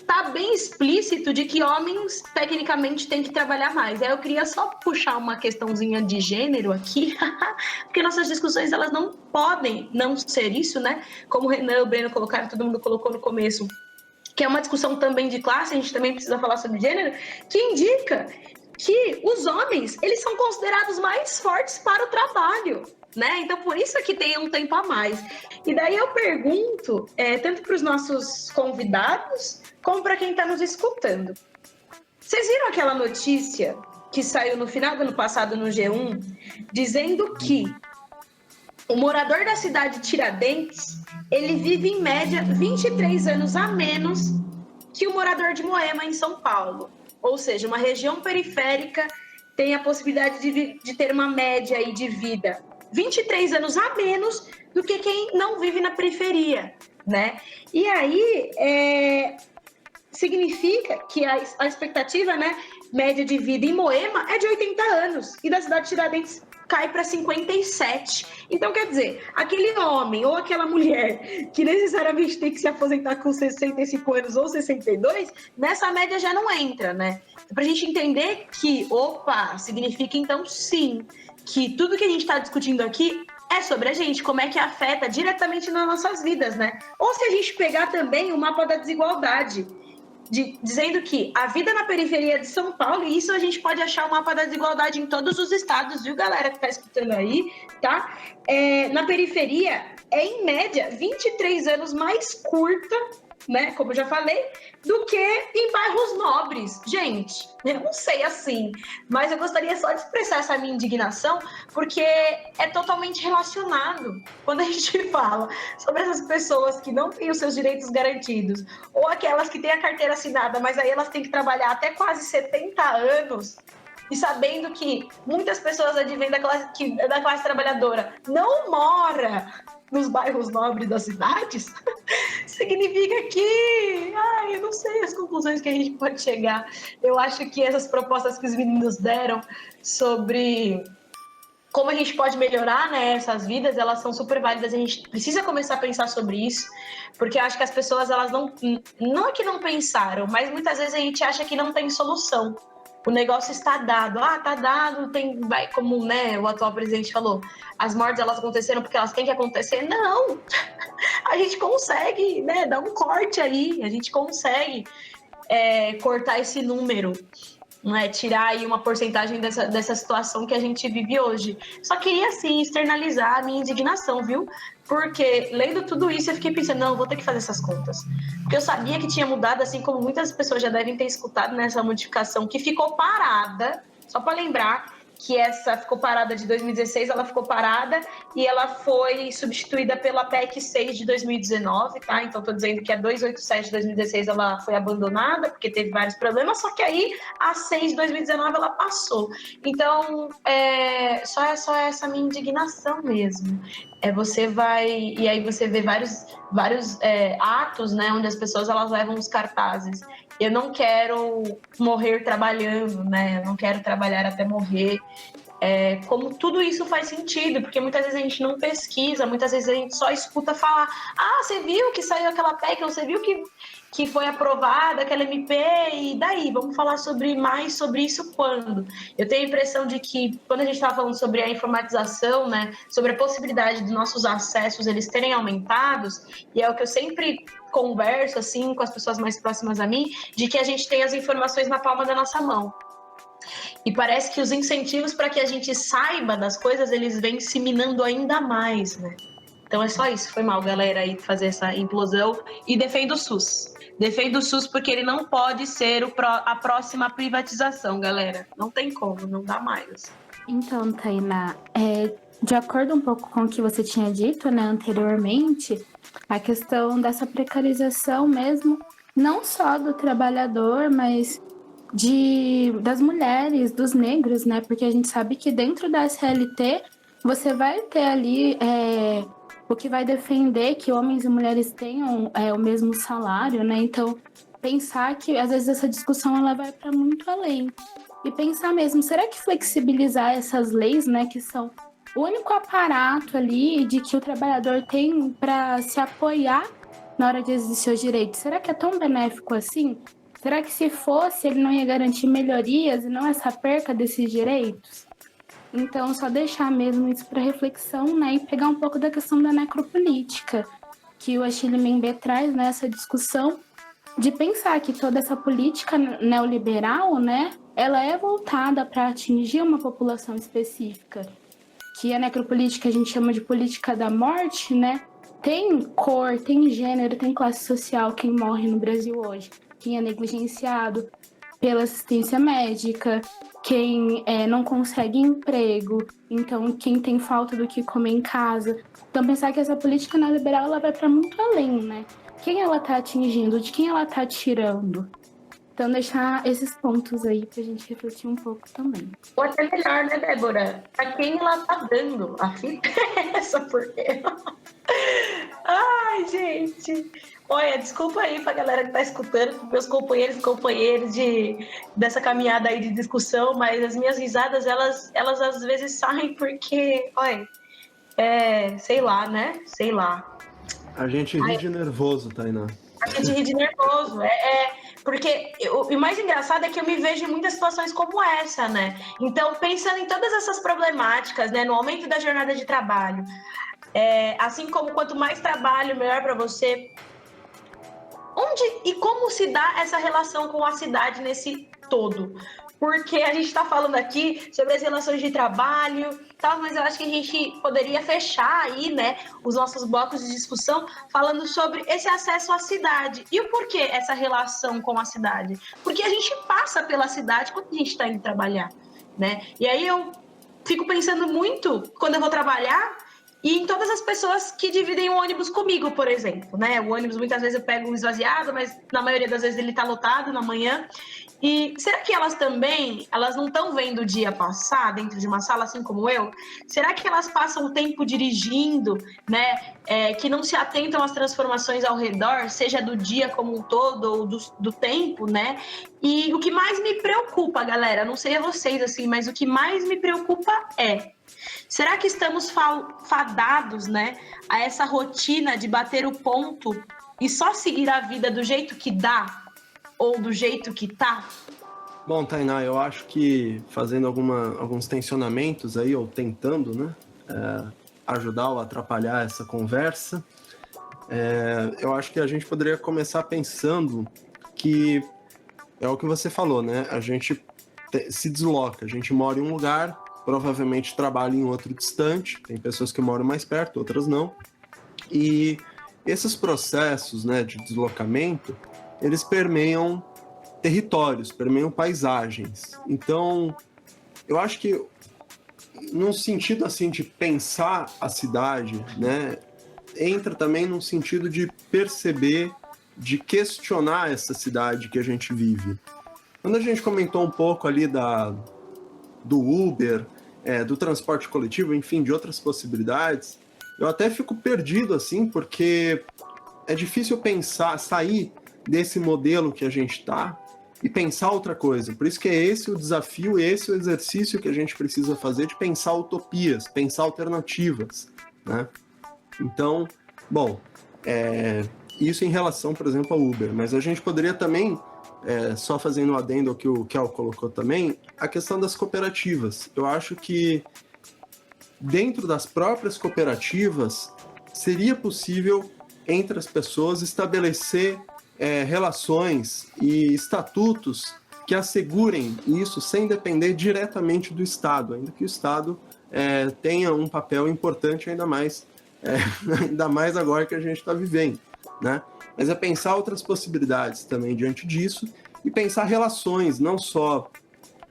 tá bem explícito de que homens tecnicamente têm que trabalhar mais. Aí eu queria só puxar uma questãozinha de gênero aqui, porque nossas discussões elas não podem não ser isso, né? Como o Renan e o Breno colocaram, todo mundo colocou no começo, que é uma discussão também de classe, a gente também precisa falar sobre gênero, que indica que os homens, eles são considerados mais fortes para o trabalho, né? Então, por isso que tem um tempo a mais. E daí eu pergunto, tanto para os nossos convidados, como para quem está nos escutando. Vocês viram aquela notícia que saiu no final do ano passado no G1, dizendo que o morador da cidade de Tiradentes, ele vive em média 23 anos a menos que o morador de Moema, em São Paulo. Ou seja, uma região periférica tem a possibilidade de ter uma média aí de vida 23 anos a menos do que quem não vive na periferia, né? E aí, significa que a expectativa, né, média de vida em Moema é de 80 anos e da cidade de Tiradentes cai para 57. Então, quer dizer, aquele homem ou aquela mulher que necessariamente tem que se aposentar com 65 anos ou 62, nessa média já não entra, né? Para a gente entender que, significa então sim, que tudo que a gente está discutindo aqui é sobre a gente, como é que afeta diretamente nas nossas vidas, né? Ou se a gente pegar também o mapa da desigualdade, dizendo que a vida na periferia de São Paulo, e isso a gente pode achar o mapa da desigualdade em todos os estados, viu, galera que tá escutando aí, tá? Na periferia, em média, 23 anos mais curta, né, como eu já falei, do que em bairros nobres. Gente, eu não sei assim, mas eu gostaria só de expressar essa minha indignação, porque é totalmente relacionado quando a gente fala sobre essas pessoas que não têm os seus direitos garantidos, ou aquelas que têm a carteira assinada, mas aí elas têm que trabalhar até quase 70 anos, e sabendo que muitas pessoas advêm da classe trabalhadora não mora nos bairros nobres das cidades, significa que, eu não sei as conclusões que a gente pode chegar. Eu acho que essas propostas que os meninos deram sobre como a gente pode melhorar, né, essas vidas, elas são super válidas. A gente precisa começar a pensar sobre isso, porque eu acho que as pessoas, elas não é que não pensaram, mas muitas vezes a gente acha que não tem solução, o negócio está dado. Tá dado, como, né, o atual presidente falou, as mortes elas aconteceram porque elas têm que acontecer. Não! A gente consegue, né, dar um corte aí, a gente consegue cortar esse número, né, tirar aí uma porcentagem dessa situação que a gente vive hoje. Só queria, assim, externalizar a minha indignação, viu? Porque, lendo tudo isso, eu fiquei pensando, não, vou ter que fazer essas contas. Porque eu sabia que tinha mudado, assim como muitas pessoas já devem ter escutado nessa modificação, que ficou parada, só para lembrar que essa ficou parada de 2016, ela ficou parada e ela foi substituída pela PEC 6 de 2019, tá? Então, estou dizendo que a 287 de 2016 ela foi abandonada, porque teve vários problemas, só que aí a 6 de 2019 ela passou. Então, só essa minha indignação mesmo. Você vai... E aí você vê vários atos, né, onde as pessoas elas levam os cartazes. Eu não quero morrer trabalhando, né? Eu não quero trabalhar até morrer. Como tudo isso faz sentido, porque muitas vezes a gente não pesquisa, muitas vezes a gente só escuta falar: você viu que saiu aquela PEC, você viu que foi aprovada aquela MP, e daí? Vamos falar mais sobre isso quando? Eu tenho a impressão de que, quando a gente estava falando sobre a informatização, né, sobre a possibilidade dos nossos acessos eles terem aumentados, e é o que eu sempre converso assim com as pessoas mais próximas a mim, de que a gente tem as informações na palma da nossa mão. E parece que os incentivos para que a gente saiba das coisas, eles vêm se minando ainda mais, né? Então é só isso. Foi mal, galera, aí fazer essa implosão. E defendo o SUS. Defendo o SUS porque ele não pode ser a próxima privatização, galera. Não tem como, não dá mais. Então, Tainá, de acordo um pouco com o que você tinha dito, né, anteriormente, a questão dessa precarização mesmo, não só do trabalhador, mas das mulheres, dos negros, né? Porque a gente sabe que dentro da SLT você vai ter ali o que vai defender que homens e mulheres tenham o mesmo salário, né? Então, pensar que às vezes essa discussão ela vai para muito além. E pensar mesmo, será que flexibilizar essas leis, né, que são o único aparato ali de que o trabalhador tem para se apoiar na hora de exercer seus direitos, será que é tão benéfico assim? Será que se fosse, ele não ia garantir melhorias e não essa perca desses direitos? Então, só deixar mesmo isso para reflexão, né, e pegar um pouco da questão da necropolítica, que o Achille Mbembe traz nessa discussão, de pensar que toda essa política neoliberal, né, ela é voltada para atingir uma população específica, que a necropolítica a gente chama de política da morte, né, tem cor, tem gênero, tem classe social quem morre no Brasil hoje, quem é negligenciado pela assistência médica, quem não consegue emprego, então quem tem falta do que comer em casa. Então pensar que essa política neoliberal ela vai para muito além, né? Quem ela está atingindo, de quem ela está tirando. Então deixar esses pontos aí pra gente refletir um pouco também. Ou até melhor, né, Débora? Pra quem ela tá dando a fita essa, porque... Ai, gente... Olha, desculpa aí pra galera que tá escutando, meus companheiros e companheiras dessa caminhada aí de discussão, mas as minhas risadas, elas às vezes saem porque, olha, sei lá, né? Sei lá. A gente ri de nervoso, Tainá. A gente ri de nervoso, porque o mais engraçado é que eu me vejo em muitas situações como essa, né? Então, pensando em todas essas problemáticas, né? No aumento da jornada de trabalho, assim como quanto mais trabalho, melhor para você... Onde e como se dá essa relação com a cidade nesse todo? Porque a gente está falando aqui sobre as relações de trabalho, tal, mas eu acho que a gente poderia fechar aí, né, os nossos blocos de discussão falando sobre esse acesso à cidade. E o porquê essa relação com a cidade? Porque a gente passa pela cidade quando a gente está indo trabalhar, né? E aí eu fico pensando muito, quando eu vou trabalhar, e em todas as pessoas que dividem o ônibus comigo, por exemplo, né? O ônibus, muitas vezes eu pego esvaziado, mas na maioria das vezes ele tá lotado na manhã. E será que elas não estão vendo o dia passar dentro de uma sala, assim como eu? Será que elas passam o tempo dirigindo, né? Que não se atentam às transformações ao redor, seja do dia como um todo ou do tempo, né? E o que mais me preocupa, galera, não sei a vocês, assim, mas o que mais me preocupa será que estamos fadados, né, a essa rotina de bater o ponto e só seguir a vida do jeito que dá ou do jeito que tá? Bom, Tainá, eu acho que fazendo alguns tensionamentos aí, ou tentando, né, ajudar ou atrapalhar essa conversa, eu acho que a gente poderia começar pensando que é o que você falou, né? A gente se desloca, a gente mora em um lugar, provavelmente trabalha em outro distante, tem pessoas que moram mais perto, outras não, e esses processos, né, de deslocamento, eles permeiam territórios, permeiam paisagens. Então, eu acho que num sentido assim de pensar a cidade, né, entra também num sentido de perceber, de questionar essa cidade que a gente vive. Quando a gente comentou um pouco ali do Uber, do transporte coletivo, enfim, de outras possibilidades, eu até fico perdido assim, porque é difícil pensar, sair desse modelo que a gente está e pensar outra coisa. Por isso que é esse o desafio, esse o exercício que a gente precisa fazer de pensar utopias, pensar alternativas, né? Então, bom, isso em relação, por exemplo, ao Uber, mas a gente poderia também, só fazendo um adendo ao que o Kel colocou também, a questão das cooperativas. Eu acho que dentro das próprias cooperativas seria possível, entre as pessoas, estabelecer relações e estatutos que assegurem isso sem depender diretamente do Estado, ainda que o Estado tenha um papel importante ainda mais agora que a gente está vivendo, né? Mas é pensar outras possibilidades também diante disso e pensar relações, não só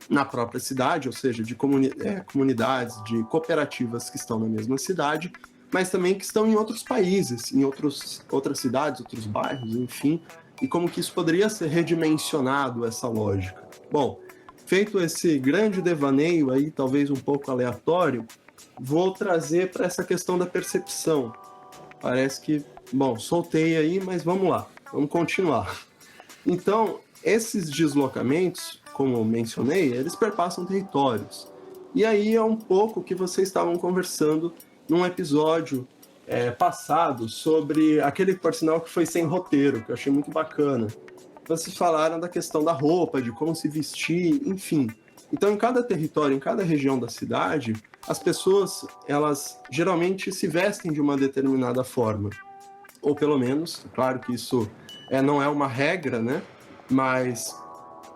na própria cidade, ou seja, de comunidades, de cooperativas que estão na mesma cidade, mas também que estão em outros países, em outras cidades, outros bairros, enfim, e como que isso poderia ser redimensionado, essa lógica. Bom, feito esse grande devaneio aí, talvez um pouco aleatório, vou trazer para essa questão da percepção. Parece que, bom, soltei aí, mas vamos lá, vamos continuar. Então, esses deslocamentos, como eu mencionei, eles perpassam territórios. E aí é um pouco o que vocês estavam conversando num episódio passado sobre aquele, por sinal, que foi sem roteiro, que eu achei muito bacana. Vocês falaram da questão da roupa, de como se vestir, enfim. Então, em cada território, em cada região da cidade, as pessoas, elas geralmente se vestem de uma determinada forma. Ou pelo menos, claro que isso não é uma regra, né? Mas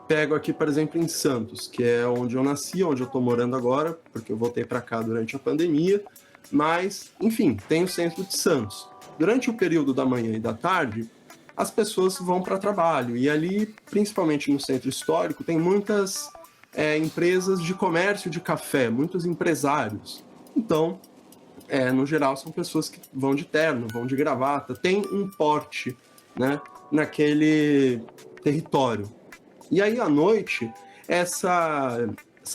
pego aqui, por exemplo, em Santos, que é onde eu nasci, onde eu estou morando agora, porque eu voltei para cá durante a pandemia. Mas, enfim, tem o centro de Santos. Durante o período da manhã e da tarde, as pessoas vão para trabalho. E ali, principalmente no centro histórico, tem muitas empresas de comércio de café, muitos empresários. Então, no geral, são pessoas que vão de terno, vão de gravata, tem um porte, né, naquele território. E aí, à noite, essa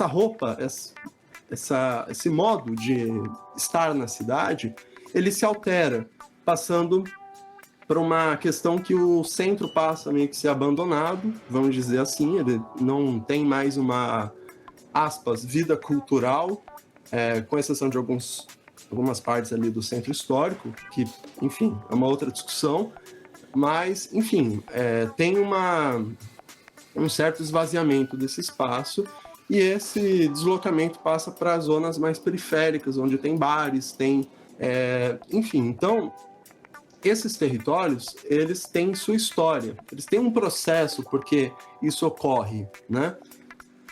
roupa, esse modo de estar na cidade, ele se altera, passando por uma questão que o centro passa meio que ser abandonado, vamos dizer assim, ele não tem mais uma, aspas, vida cultural, com exceção de algumas partes ali do centro histórico, que, enfim, é uma outra discussão, mas, enfim, tem um certo esvaziamento desse espaço, e esse deslocamento passa para as zonas mais periféricas, onde tem bares, enfim. Então, esses territórios, eles têm sua história, eles têm um processo porque isso ocorre, né?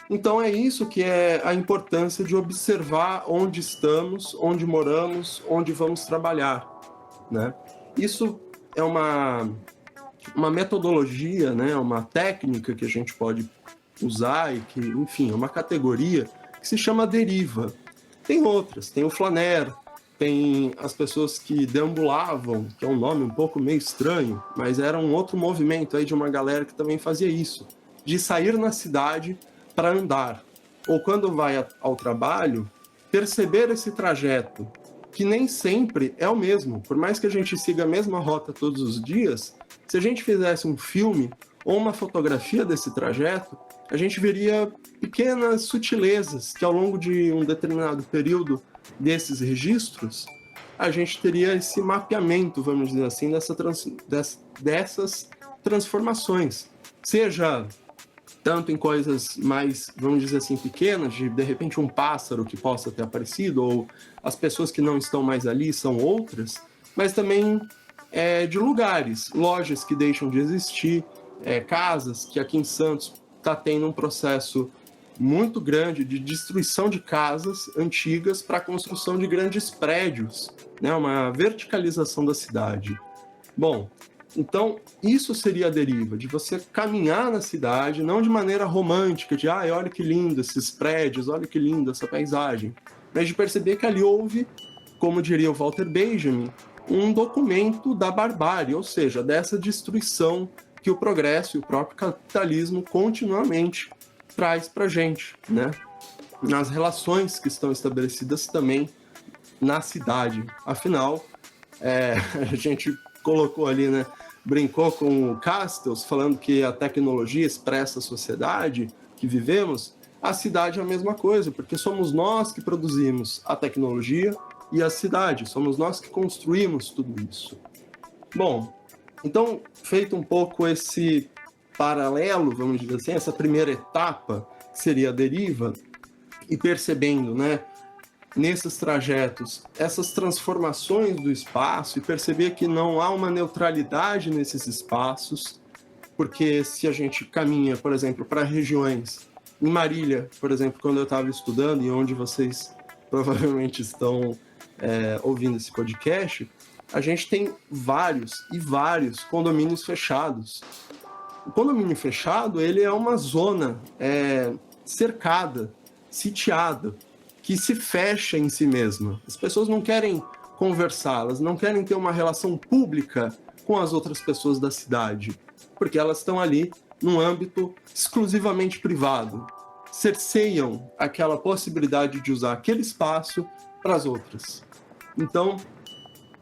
Então, é isso que é a importância de observar onde estamos, onde moramos, onde vamos trabalhar, né? Isso é uma metodologia, né? Uma técnica que a gente pode usar e que, enfim, é uma categoria que se chama deriva. Tem outras, tem o flaner, tem as pessoas que deambulavam, que é um nome um pouco meio estranho, mas era um outro movimento aí de uma galera que também fazia isso, de sair na cidade para andar, ou quando vai ao trabalho, perceber esse trajeto, que nem sempre é o mesmo, por mais que a gente siga a mesma rota todos os dias, se a gente fizesse um filme ou uma fotografia desse trajeto, a gente veria pequenas sutilezas que ao longo de um determinado período desses registros, a gente teria esse mapeamento, vamos dizer assim, dessas transformações. Seja tanto em coisas mais, vamos dizer assim, pequenas, de repente um pássaro que possa ter aparecido, ou as pessoas que não estão mais ali são outras, mas também de lugares, lojas que deixam de existir, casas que aqui em Santos está tendo um processo muito grande de destruição de casas antigas para a construção de grandes prédios, né? Uma verticalização da cidade. Bom, então isso seria a deriva, de você caminhar na cidade, não de maneira romântica, de olha que lindo esses prédios, olha que linda essa paisagem, mas de perceber que ali houve, como diria o Walter Benjamin, um documento da barbárie, ou seja, dessa destruição que o progresso e o próprio capitalismo continuamente traz para a gente, né? Nas relações que estão estabelecidas também na cidade. Afinal, a gente colocou ali, né? Brincou com o Castells, falando que a tecnologia expressa a sociedade que vivemos. A cidade é a mesma coisa, porque somos nós que produzimos a tecnologia e a cidade, somos nós que construímos tudo isso. Bom, então, feito um pouco esse paralelo, vamos dizer assim, essa primeira etapa, que seria a deriva, e percebendo, né, nesses trajetos, essas transformações do espaço, e perceber que não há uma neutralidade nesses espaços, porque se a gente caminha, por exemplo, para regiões, em Marília, por exemplo, quando eu estava estudando, e onde vocês provavelmente estão ouvindo esse podcast, a gente tem vários e vários condomínios fechados. O condomínio fechado, ele é uma zona cercada, sitiada, que se fecha em si mesma. As pessoas não querem conversar, elas não querem ter uma relação pública com as outras pessoas da cidade, porque elas estão ali num âmbito exclusivamente privado. Cerceiam aquela possibilidade de usar aquele espaço para as outras. Então,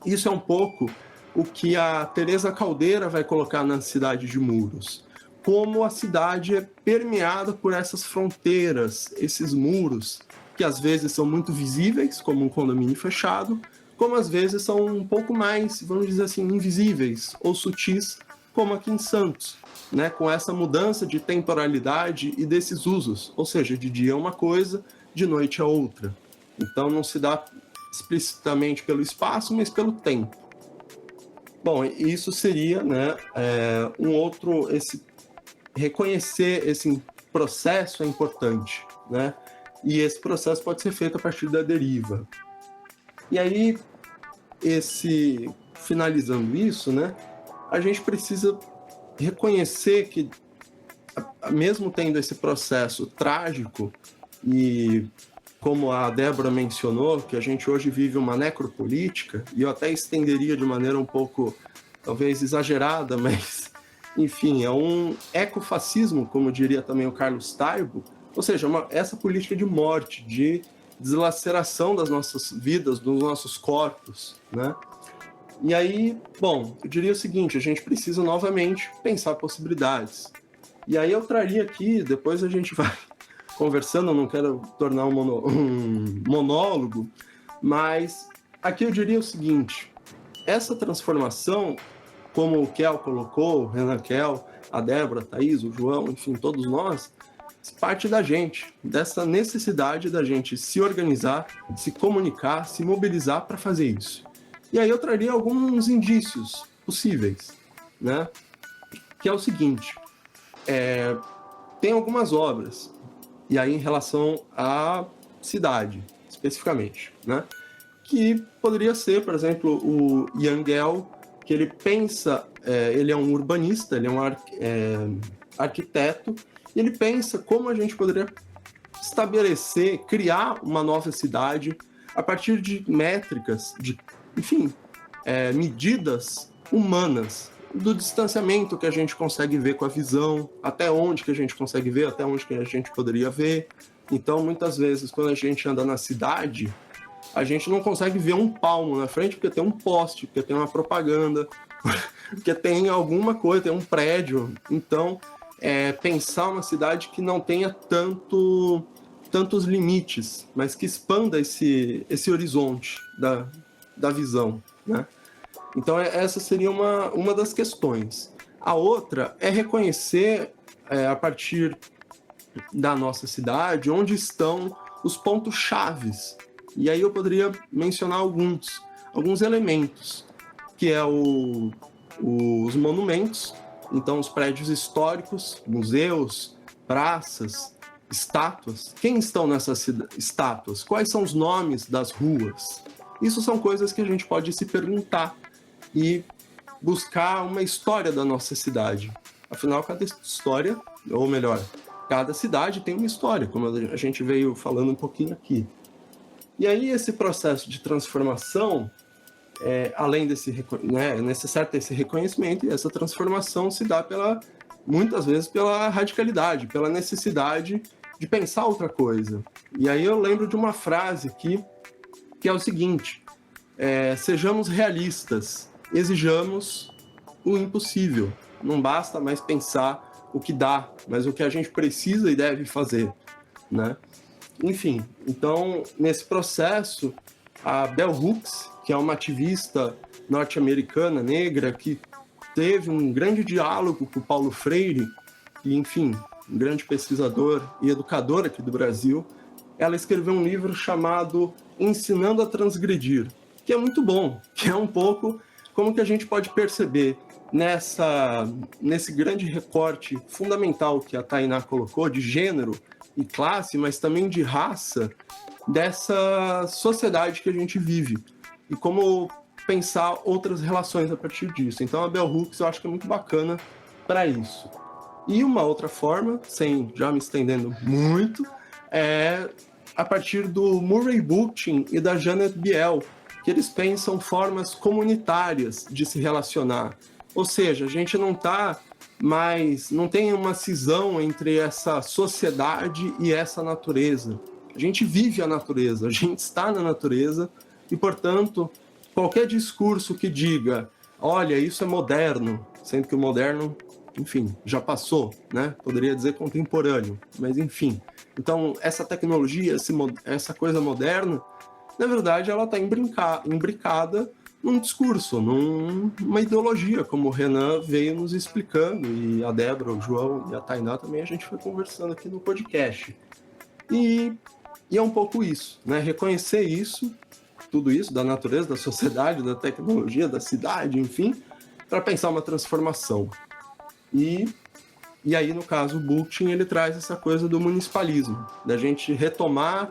isso é um pouco o que a Teresa Caldeira vai colocar na Cidade de Muros. Como a cidade é permeada por essas fronteiras, esses muros, que às vezes são muito visíveis, como um condomínio fechado, como às vezes são um pouco mais, vamos dizer assim, invisíveis ou sutis, como aqui em Santos, né? Com essa mudança de temporalidade e desses usos, ou seja, de dia é uma coisa, de noite é outra. Então não se dá explicitamente pelo espaço, mas pelo tempo. Bom, isso seria, né, reconhecer esse processo é importante, né? E esse processo pode ser feito a partir da deriva. E aí, finalizando isso, né, a gente precisa reconhecer que, mesmo tendo esse processo trágico, e como a Débora mencionou, que a gente hoje vive uma necropolítica, e eu até estenderia de maneira um pouco, talvez exagerada, mas, enfim, é um ecofascismo, como diria também o Carlos Taibo, ou seja, essa política de morte, de deslaceração das nossas vidas, dos nossos corpos, né? E aí, bom, eu diria o seguinte, a gente precisa novamente pensar possibilidades. E aí eu traria aqui, depois a gente vai conversando, eu não quero tornar um monólogo, mas aqui eu diria o seguinte, essa transformação, como o Kel colocou, o Renan Kel, a Débora, a Thaís, o João, enfim, todos nós, parte da gente, dessa necessidade da gente se organizar, se comunicar, se mobilizar para fazer isso. E aí eu traria alguns indícios possíveis, né? Que é o seguinte, tem algumas obras, e aí em relação à cidade, especificamente, né? Que poderia ser, por exemplo, o Yangel, que ele pensa, ele é um urbanista, ele é um arquiteto, e ele pensa como a gente poderia estabelecer, criar uma nova cidade a partir de métricas, medidas humanas, do distanciamento que a gente consegue ver com a visão, até onde que a gente consegue ver, até onde que a gente poderia ver. Então, muitas vezes, quando a gente anda na cidade, a gente não consegue ver um palmo na frente, porque tem um poste, porque tem uma propaganda, porque tem alguma coisa, tem um prédio. Então, pensar uma cidade que não tenha tantos limites, mas que expanda esse horizonte da visão, né? Então, essa seria uma das questões. A outra é reconhecer, a partir da nossa cidade, onde estão os pontos chaves. E aí eu poderia mencionar alguns elementos, que é os monumentos, então os prédios históricos, museus, praças, estátuas. Quem estão nessas estátuas? Quais são os nomes das ruas? Isso são coisas que a gente pode se perguntar e buscar uma história da nossa cidade. Afinal, cada história, ou melhor, cada cidade tem uma história, como a gente veio falando um pouquinho aqui. E aí esse processo de transformação, além desse, né, é necessário ter esse reconhecimento, e essa transformação se dá muitas vezes pela radicalidade, pela necessidade de pensar outra coisa. E aí eu lembro de uma frase aqui, que é o seguinte: sejamos realistas, exijamos o impossível. Não basta mais pensar o que dá, mas o que a gente precisa e deve fazer, né? Enfim, então, nesse processo, a Bell Hooks, que é uma ativista norte-americana negra, que teve um grande diálogo com o Paulo Freire, e, enfim, um grande pesquisador e educador aqui do Brasil, ela escreveu um livro chamado Ensinando a Transgredir, que é muito bom, que é um pouco como que a gente pode perceber nesse grande recorte fundamental que a Tainá colocou, de gênero e classe, mas também de raça, dessa sociedade que a gente vive, e como pensar outras relações a partir disso. Então a Bell Hooks eu acho que é muito bacana para isso. E uma outra forma, sem já me estendendo muito, é a partir do Murray Bookchin e da Janet Biel, que eles pensam formas comunitárias de se relacionar. Ou seja, a gente não tem uma cisão entre essa sociedade e essa natureza. A gente vive a natureza, a gente está na natureza e, portanto, qualquer discurso que diga, olha, isso é moderno, sendo que o moderno, enfim, já passou, né? Poderia dizer contemporâneo, mas enfim. Então, essa tecnologia, essa coisa moderna, na verdade, ela está imbricada num discurso, numa ideologia, como o Renan veio nos explicando, e a Débora, o João e a Tainá também, a gente foi conversando aqui no podcast. E é um pouco isso, né? Reconhecer isso, tudo isso, da natureza, da sociedade, da tecnologia, da cidade, enfim, para pensar uma transformação. E aí, no caso, o Bookchin, ele traz essa coisa do municipalismo, da gente retomar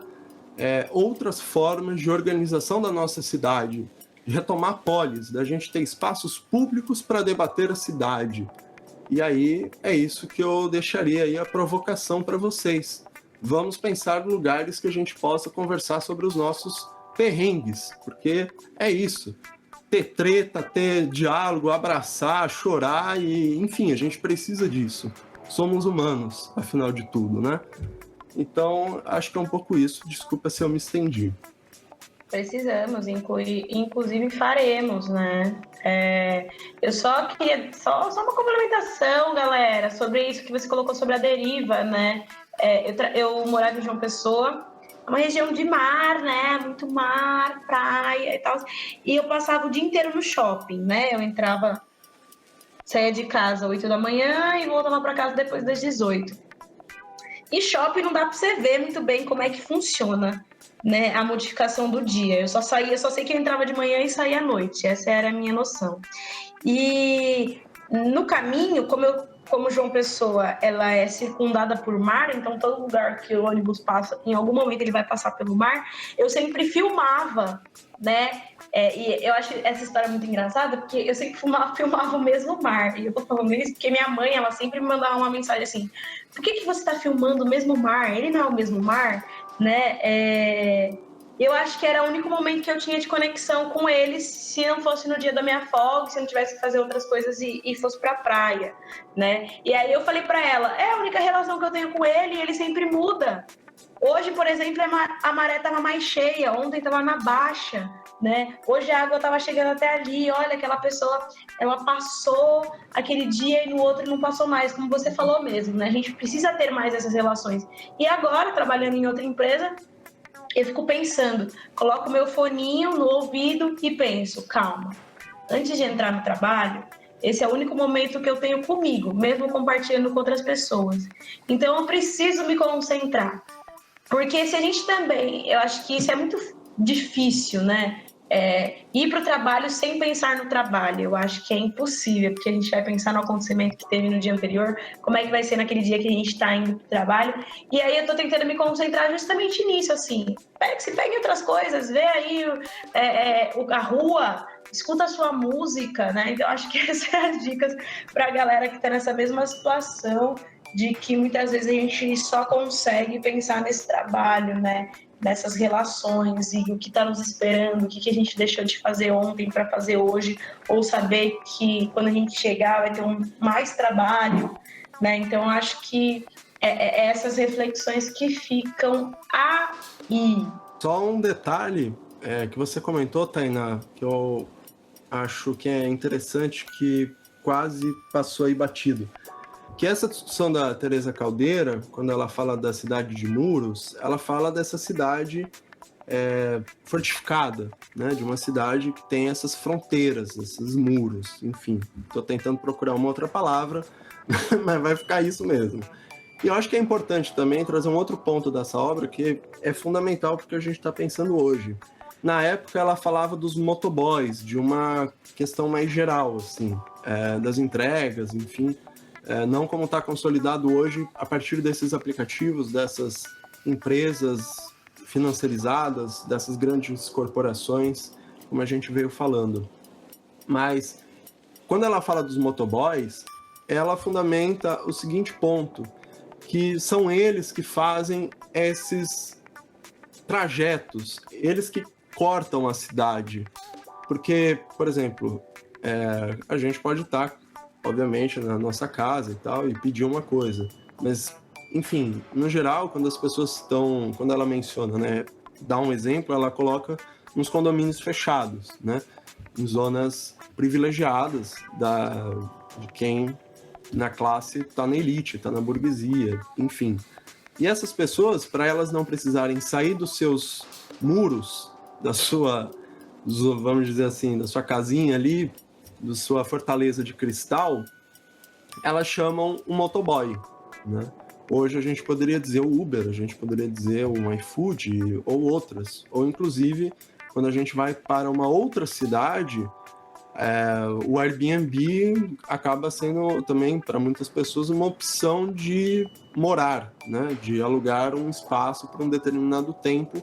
outras formas de organização da nossa cidade, de retomar polis, da gente ter espaços públicos para debater a cidade. E aí é isso que eu deixaria aí a provocação para vocês. Vamos pensar em lugares que a gente possa conversar sobre os nossos perrengues, porque é isso. Ter treta, ter diálogo, abraçar, chorar e, enfim, a gente precisa disso. Somos humanos, afinal de tudo, né? Então, acho que é um pouco isso. Desculpa se eu me estendi. Precisamos, inclusive faremos, né? Eu só queria, só uma complementação, galera, sobre isso que você colocou sobre a deriva, né? Eu morava em João Pessoa, uma região de mar, né? Muito mar, praia e tal. E eu passava o dia inteiro no shopping, né? Eu saía de casa às 8 da manhã e voltava para casa depois das 18. E shopping não dá para você ver muito bem como é que funciona, né, a modificação do dia. Eu só sei que eu entrava de manhã e saía à noite. Essa era a minha noção. E no caminho, como João Pessoa, ela é circundada por mar, então todo lugar que o ônibus passa, em algum momento ele vai passar pelo mar, eu sempre filmava, né? E eu acho essa história muito engraçada, porque eu sempre filmava o mesmo mar. E eu tô falando isso porque minha mãe, ela sempre me mandava uma mensagem assim: por que você tá filmando o mesmo mar? Ele não é o mesmo mar, né? Eu acho que era o único momento que eu tinha de conexão com eles, se não fosse no dia da minha folga, se eu não tivesse que fazer outras coisas e fosse pra praia, né? E aí eu falei pra ela, é a única relação que eu tenho com ele e ele sempre muda. Hoje, por exemplo, a maré estava mais cheia, ontem estava na baixa, né? Hoje a água estava chegando até ali, olha, aquela pessoa, ela passou aquele dia e no outro não passou mais, como você falou mesmo, né? A gente precisa ter mais essas relações. E agora, trabalhando em outra empresa, eu fico pensando, coloco meu foninho no ouvido e penso, calma, antes de entrar no trabalho, Esse é o único momento que eu tenho comigo, mesmo compartilhando com outras pessoas. Então eu preciso me concentrar. Porque se a gente também, eu acho que isso é muito difícil, né? Ir para o trabalho sem pensar no trabalho, eu acho que é impossível, porque a gente vai pensar no acontecimento que teve no dia anterior, como é que vai ser naquele dia que a gente está indo para o trabalho, e aí eu tô tentando me concentrar justamente nisso, assim, se pega em outras coisas, vê aí a rua, escuta a sua música, né? Então acho que essas são as dicas para a galera que está nessa mesma situação, de que muitas vezes a gente só consegue pensar nesse trabalho, né? Nessas relações e o que está nos esperando, o que a gente deixou de fazer ontem para fazer hoje, ou saber que quando a gente chegar vai ter mais trabalho, né? Então acho que essas reflexões que ficam aí. Só um detalhe que você comentou, Tainá, que eu acho que é interessante, que quase passou aí batido. Que essa discussão da Teresa Caldeira, quando ela fala da cidade de muros, ela fala dessa cidade fortificada, né? De uma cidade que tem essas fronteiras, esses muros, enfim. Estou tentando procurar uma outra palavra, mas vai ficar isso mesmo. E eu acho que é importante também trazer um outro ponto dessa obra que é fundamental porque a gente está pensando hoje. Na época, ela falava dos motoboys, de uma questão mais geral, assim, das entregas, enfim. Não como está consolidado hoje a partir desses aplicativos, dessas empresas financiarizadas, dessas grandes corporações, como a gente veio falando. Mas, quando ela fala dos motoboys, ela fundamenta o seguinte ponto, que são eles que fazem esses trajetos, eles que cortam a cidade. Porque, por exemplo, a gente pode estar obviamente, na nossa casa e tal, e pedir uma coisa. Mas, enfim, no geral, quando as pessoas estão... Quando ela menciona, né? Dá um exemplo, ela coloca nos condomínios fechados, né? Em zonas privilegiadas de quem na classe está na elite, está na burguesia, enfim. E essas pessoas, para elas não precisarem sair dos seus muros, da sua, vamos dizer assim, da sua casinha ali, da sua fortaleza de cristal, elas chamam um motoboy, né? Hoje a gente poderia dizer o Uber, a gente poderia dizer o iFood ou outras. Ou inclusive, quando a gente vai para uma outra cidade, o Airbnb acaba sendo também, para muitas pessoas, uma opção de morar, né? De alugar um espaço por um determinado tempo,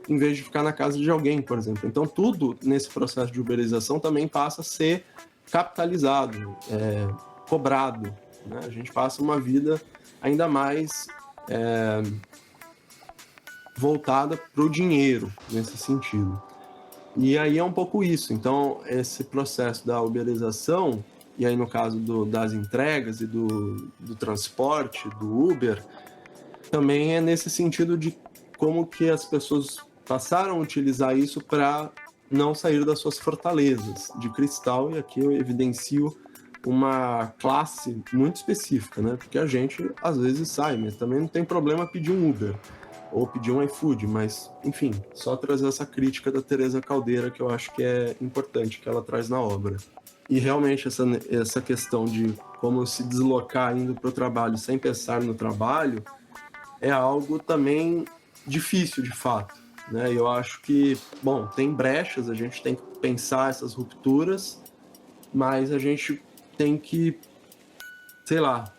em vez de ficar na casa de alguém, por exemplo. Então, tudo nesse processo de uberização também passa a ser capitalizado, cobrado, né? A gente passa uma vida ainda mais voltada para o dinheiro, nesse sentido. E aí é um pouco isso. Então, esse processo da uberização, e aí no caso das entregas e do transporte, do Uber, também é nesse sentido de como que as pessoas passaram a utilizar isso para não sair das suas fortalezas de cristal, e aqui eu evidencio uma classe muito específica, né? Porque a gente às vezes sai, mas também não tem problema pedir um Uber ou pedir um iFood, mas enfim, só trazer essa crítica da Teresa Caldeira que eu acho que é importante, que ela traz na obra. E realmente essa questão de como se deslocar indo para o trabalho sem pensar no trabalho é algo também difícil de fato, né? Eu acho que, bom, tem brechas, a gente tem que pensar essas rupturas, mas a gente tem que, sei lá,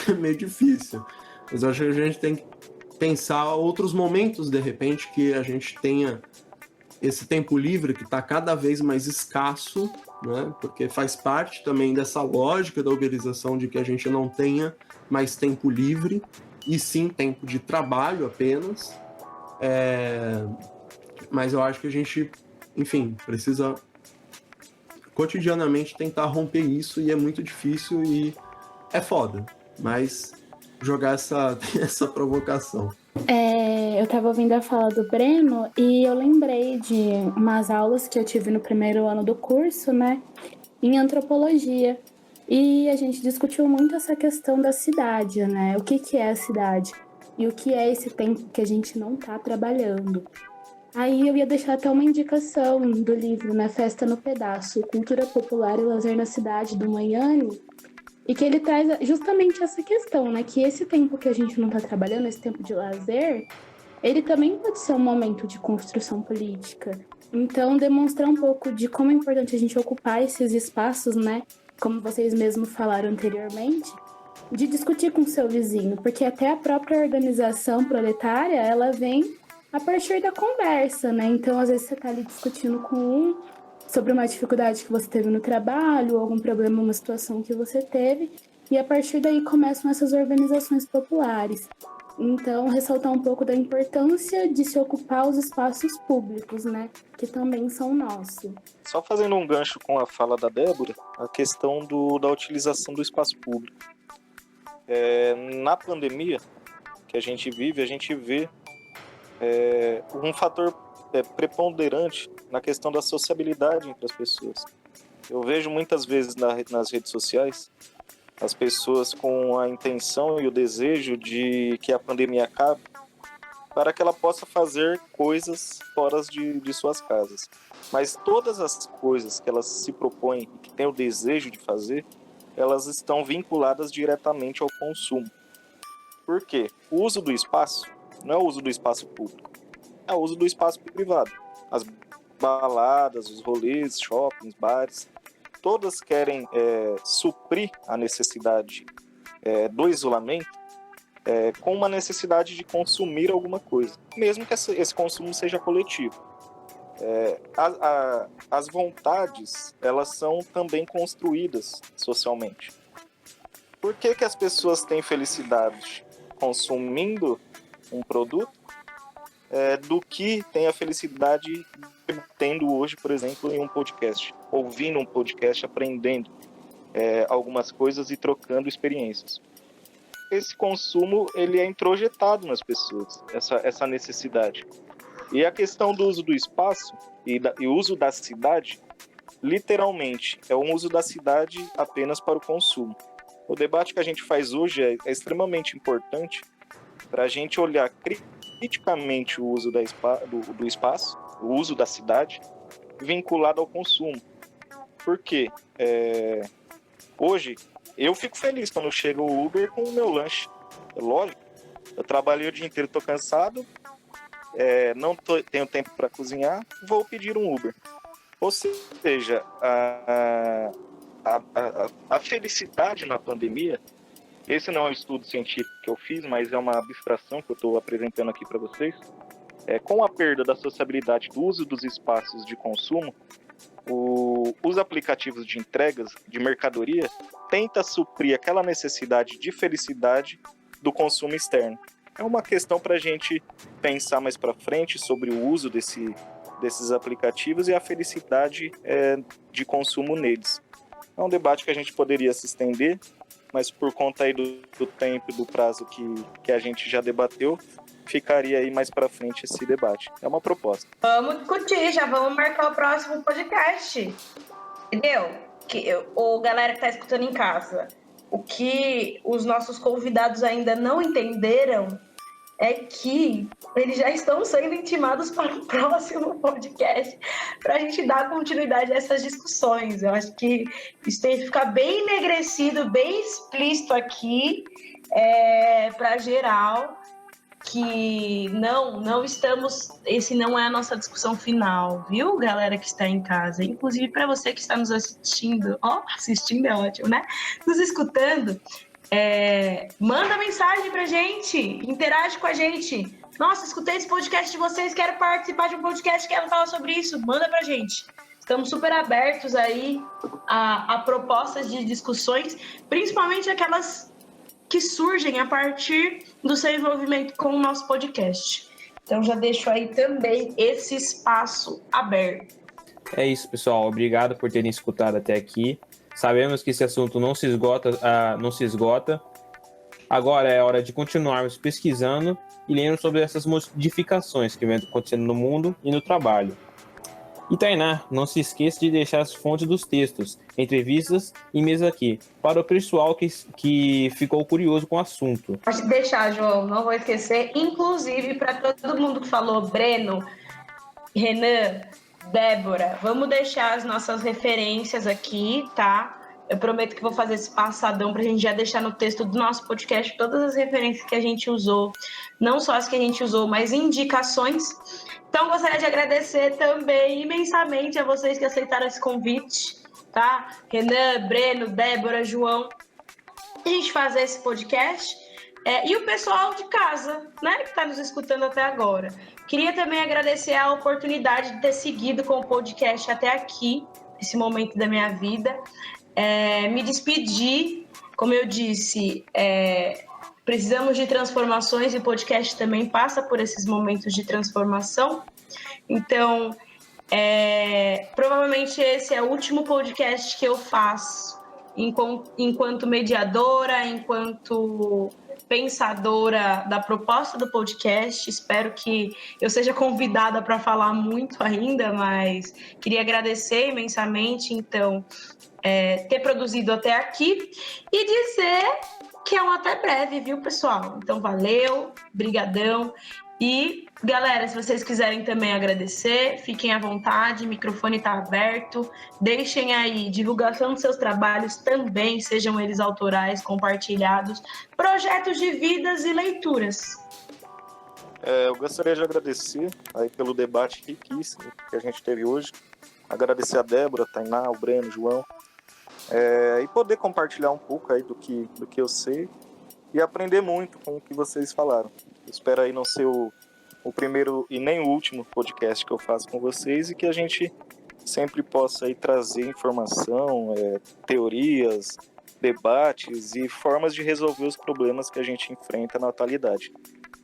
é meio difícil, mas eu acho que a gente tem que pensar outros momentos, de repente, que a gente tenha esse tempo livre que está cada vez mais escasso, né? Porque faz parte também dessa lógica da uberização de que a gente não tenha mais tempo livre, e sim tempo de trabalho apenas. Mas eu acho que a gente, enfim, precisa cotidianamente tentar romper isso, e é muito difícil e é foda, mas jogar essa provocação. Eu estava ouvindo a fala do Breno e eu lembrei de umas aulas que eu tive no primeiro ano do curso, né, em antropologia. E a gente discutiu muito essa questão da cidade, né? O que é a cidade? E o que é esse tempo que a gente não está trabalhando? Aí eu ia deixar até uma indicação do livro, né, Festa no Pedaço, Cultura Popular e Lazer na Cidade, do Manhani, e que ele traz justamente essa questão, né, que esse tempo que a gente não está trabalhando, esse tempo de lazer, ele também pode ser um momento de construção política. Então, demonstrar um pouco de como é importante a gente ocupar esses espaços, né, como vocês mesmos falaram anteriormente, de discutir com o seu vizinho, porque até a própria organização proletária, ela vem a partir da conversa, né? Então, às vezes você tá ali discutindo com um sobre uma dificuldade que você teve no trabalho, ou algum problema, uma situação que você teve, e a partir daí começam essas organizações populares. Então, ressaltar um pouco da importância de se ocupar os espaços públicos, né? Que também são nossos. Só fazendo um gancho com a fala da Débora, a questão da utilização do espaço público. Na pandemia que a gente vive, a gente vê um fator preponderante na questão da sociabilidade entre as pessoas. Eu vejo muitas vezes nas redes sociais as pessoas com a intenção e o desejo de que a pandemia acabe para que ela possa fazer coisas fora de suas casas. Mas todas as coisas que elas se propõem e que têm o desejo de fazer, elas estão vinculadas diretamente ao consumo. Por quê? O uso do espaço não é o uso do espaço público, é o uso do espaço privado. As baladas, os rolês, shoppings, bares, todas querem suprir a necessidade do isolamento com uma necessidade de consumir alguma coisa, mesmo que esse consumo seja coletivo. As vontades, elas são também construídas socialmente. Por que as pessoas têm felicidade consumindo um produto do que tem a felicidade tendo hoje, por exemplo, em um podcast, ouvindo um podcast, aprendendo algumas coisas e trocando experiências? Esse consumo, ele é introjetado nas pessoas, essa necessidade. E a questão do uso do espaço e o uso da cidade, literalmente, é um uso da cidade apenas para o consumo. O debate que a gente faz hoje é extremamente importante para a gente olhar criticamente o uso do espaço, o uso da cidade, vinculado ao consumo. Por quê? Hoje, eu fico feliz quando chega o Uber com o meu lanche. É lógico, eu trabalhei o dia inteiro, estou cansado, não tenho tempo para cozinhar, vou pedir um Uber. Ou seja, a felicidade na pandemia, esse não é um estudo científico que eu fiz, mas é uma abstração que eu estou apresentando aqui para vocês. Com a perda da sociabilidade do uso dos espaços de consumo, os aplicativos de entregas de mercadoria tentam suprir aquela necessidade de felicidade do consumo externo. É uma questão para a gente pensar mais para frente sobre o uso desses aplicativos e a felicidade de consumo neles. É um debate que a gente poderia se estender, mas por conta aí do tempo e do prazo que a gente já debateu, ficaria aí mais para frente esse debate. É uma proposta. Vamos discutir, já vamos marcar o próximo podcast. Entendeu? Galera que tá escutando em casa, o que os nossos convidados ainda não entenderam é que eles já estão sendo intimados para o próximo podcast para a gente dar continuidade a essas discussões. Eu acho que isso tem que ficar bem enegrecido, bem explícito aqui para geral, que não estamos... Esse não é a nossa discussão final, viu, galera que está em casa? Inclusive para você que está nos assistindo, assistindo é ótimo, né? Nos escutando, manda mensagem pra gente, interage com a gente. Nossa, escutei esse podcast de vocês, quero participar de um podcast, quero falar sobre isso. Manda pra gente. Estamos super abertos aí a propostas de discussões, principalmente aquelas que surgem a partir do seu envolvimento com o nosso podcast. Então já deixo aí também esse espaço aberto. É isso, pessoal. Obrigado por terem escutado até aqui. Sabemos que esse assunto não se esgota. Agora é hora de continuarmos pesquisando e lendo sobre essas modificações que vem acontecendo no mundo e no trabalho. E Tainá, não se esqueça de deixar as fontes dos textos, entrevistas e mesa aqui, para o pessoal que ficou curioso com o assunto. Pode deixar, João, não vou esquecer. Inclusive, para todo mundo que falou, Breno, Renan, Débora, vamos deixar as nossas referências aqui, tá? Eu prometo que vou fazer esse passadão pra gente já deixar no texto do nosso podcast todas as referências que a gente usou, não só as que a gente usou, mas indicações. Então, gostaria de agradecer também imensamente a vocês que aceitaram esse convite, tá? Renan, Breno, Débora, João, a gente fazer esse podcast. E o pessoal de casa, né, que está nos escutando até agora. Queria também agradecer a oportunidade de ter seguido com o podcast até aqui, esse momento da minha vida. Me despedir, como eu disse, precisamos de transformações e o podcast também passa por esses momentos de transformação. Então, provavelmente esse é o último podcast que eu faço enquanto mediadora, enquanto pensadora da proposta do podcast. Espero que eu seja convidada para falar muito ainda, mas queria agradecer imensamente, então, ter produzido até aqui e dizer que é um até breve, viu, pessoal? Então, valeu, brigadão. E, galera, se vocês quiserem também agradecer, fiquem à vontade, o microfone está aberto. Deixem aí divulgação dos seus trabalhos também, sejam eles autorais, compartilhados, projetos de vidas e leituras. Eu gostaria de agradecer aí pelo debate riquíssimo que a gente teve hoje. Agradecer a Débora, a Tainá, o Breno, o João. E poder compartilhar um pouco aí do que eu sei e aprender muito com o que vocês falaram. Espero aí não ser o primeiro e nem o último podcast que eu faço com vocês e que a gente sempre possa aí trazer informação, teorias, debates e formas de resolver os problemas que a gente enfrenta na atualidade.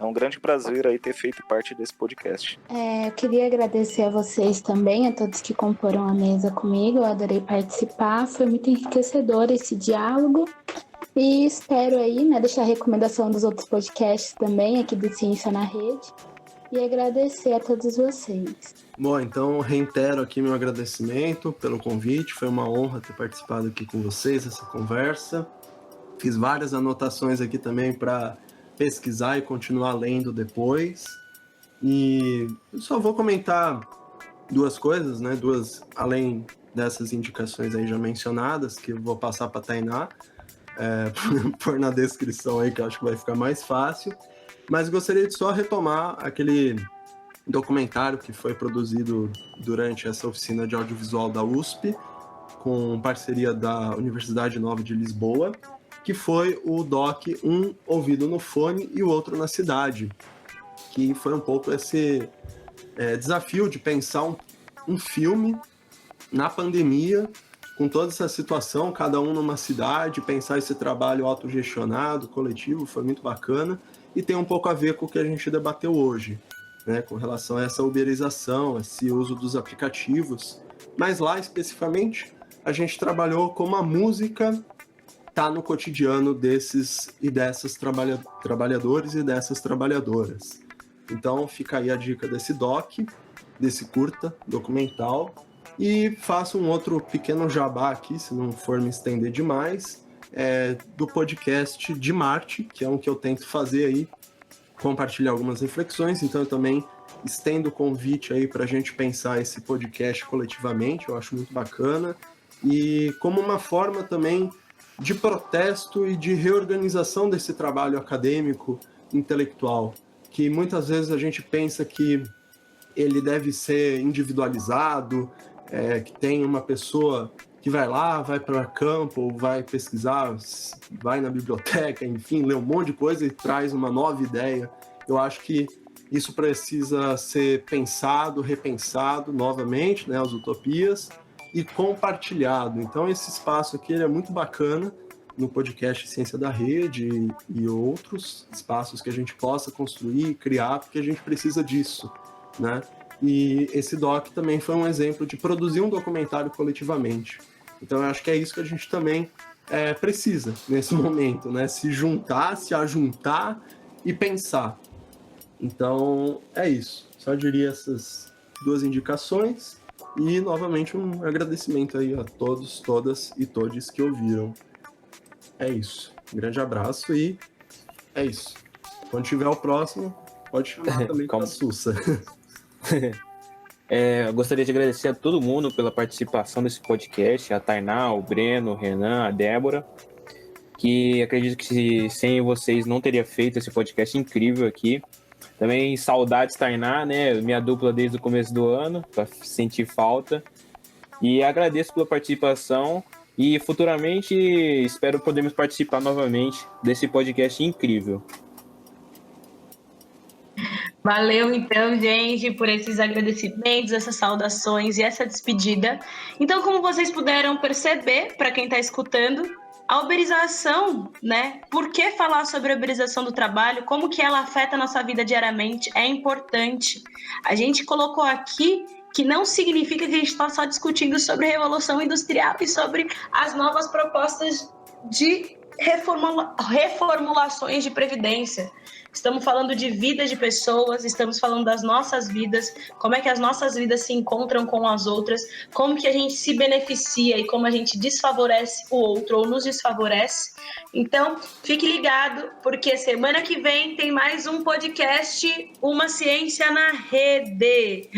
É um grande prazer aí ter feito parte desse podcast. Eu queria agradecer a vocês também, a todos que comporam a mesa comigo. Eu adorei participar, foi muito enriquecedor esse diálogo. E espero aí, deixar a recomendação dos outros podcasts também, aqui do Ciência na Rede. E agradecer a todos vocês. Bom, então reitero aqui meu agradecimento pelo convite. Foi uma honra ter participado aqui com vocês, essa conversa. Fiz várias anotações aqui também para pesquisar e continuar lendo depois. E eu só vou comentar duas coisas, né? Duas, além dessas indicações aí já mencionadas, que eu vou passar para a Tainá. Pôr na descrição aí, que eu acho que vai ficar mais fácil. Mas gostaria de só retomar aquele documentário que foi produzido durante essa oficina de audiovisual da USP, com parceria da Universidade Nova de Lisboa, que foi o doc Um Ouvido no Fone e o Outro na Cidade, que foi um pouco esse desafio de pensar um filme na pandemia, com toda essa situação, cada um numa cidade, pensar esse trabalho autogestionado, coletivo, foi muito bacana, e tem um pouco a ver com o que a gente debateu hoje, né, com relação a essa uberização, esse uso dos aplicativos. Mas lá, especificamente, a gente trabalhou como a música está no cotidiano desses e dessas trabalhadores e dessas trabalhadoras. Então, fica aí a dica desse doc, desse curta documental. E faço um outro pequeno jabá aqui, se não for me estender demais, do podcast de Marte, que é um que eu tento fazer aí, compartilhar algumas reflexões. Então eu também estendo o convite aí para a gente pensar esse podcast coletivamente, eu acho muito bacana. E como uma forma também de protesto e de reorganização desse trabalho acadêmico, intelectual, que muitas vezes a gente pensa que ele deve ser individualizado, que tem uma pessoa que vai lá, vai para campo, vai pesquisar, vai na biblioteca, enfim, lê um monte de coisa e traz uma nova ideia. Eu acho que isso precisa ser pensado, repensado novamente, né, as utopias, e compartilhado. Então esse espaço aqui ele é muito bacana no podcast Ciência da Rede e outros espaços que a gente possa construir e criar, porque a gente precisa disso, né? E esse doc também foi um exemplo de produzir um documentário coletivamente. Então eu acho que é isso que a gente também precisa nesse momento, né? Se juntar, se ajuntar e pensar. Então é isso. Só diria essas duas indicações e novamente um agradecimento aí a todos, todas e todes que ouviram. É isso. Um grande abraço e é isso. Quando tiver o próximo, pode chamar também com a Sussa. Eu gostaria de agradecer a todo mundo pela participação nesse podcast, a Tainá, o Breno, o Renan, a Débora, que acredito que sem vocês não teria feito esse podcast incrível aqui. Também saudades, Tainá, né? Minha dupla desde o começo do ano, para sentir falta. E agradeço pela participação e futuramente espero podermos participar novamente desse podcast incrível. Valeu, então, gente, por esses agradecimentos, essas saudações e essa despedida. Então, como vocês puderam perceber, para quem está escutando, a uberização, né? Por que falar sobre a uberização do trabalho? Como que ela afeta a nossa vida diariamente? É importante. A gente colocou aqui que não significa que a gente está só discutindo sobre a Revolução Industrial e sobre as novas propostas de reformulações de previdência. Estamos falando de vidas de pessoas, estamos falando das nossas vidas, como é que as nossas vidas se encontram com as outras, como que a gente se beneficia e como a gente desfavorece o outro ou nos desfavorece. Então, fique ligado, porque semana que vem tem mais um podcast, Uma Ciência na Rede.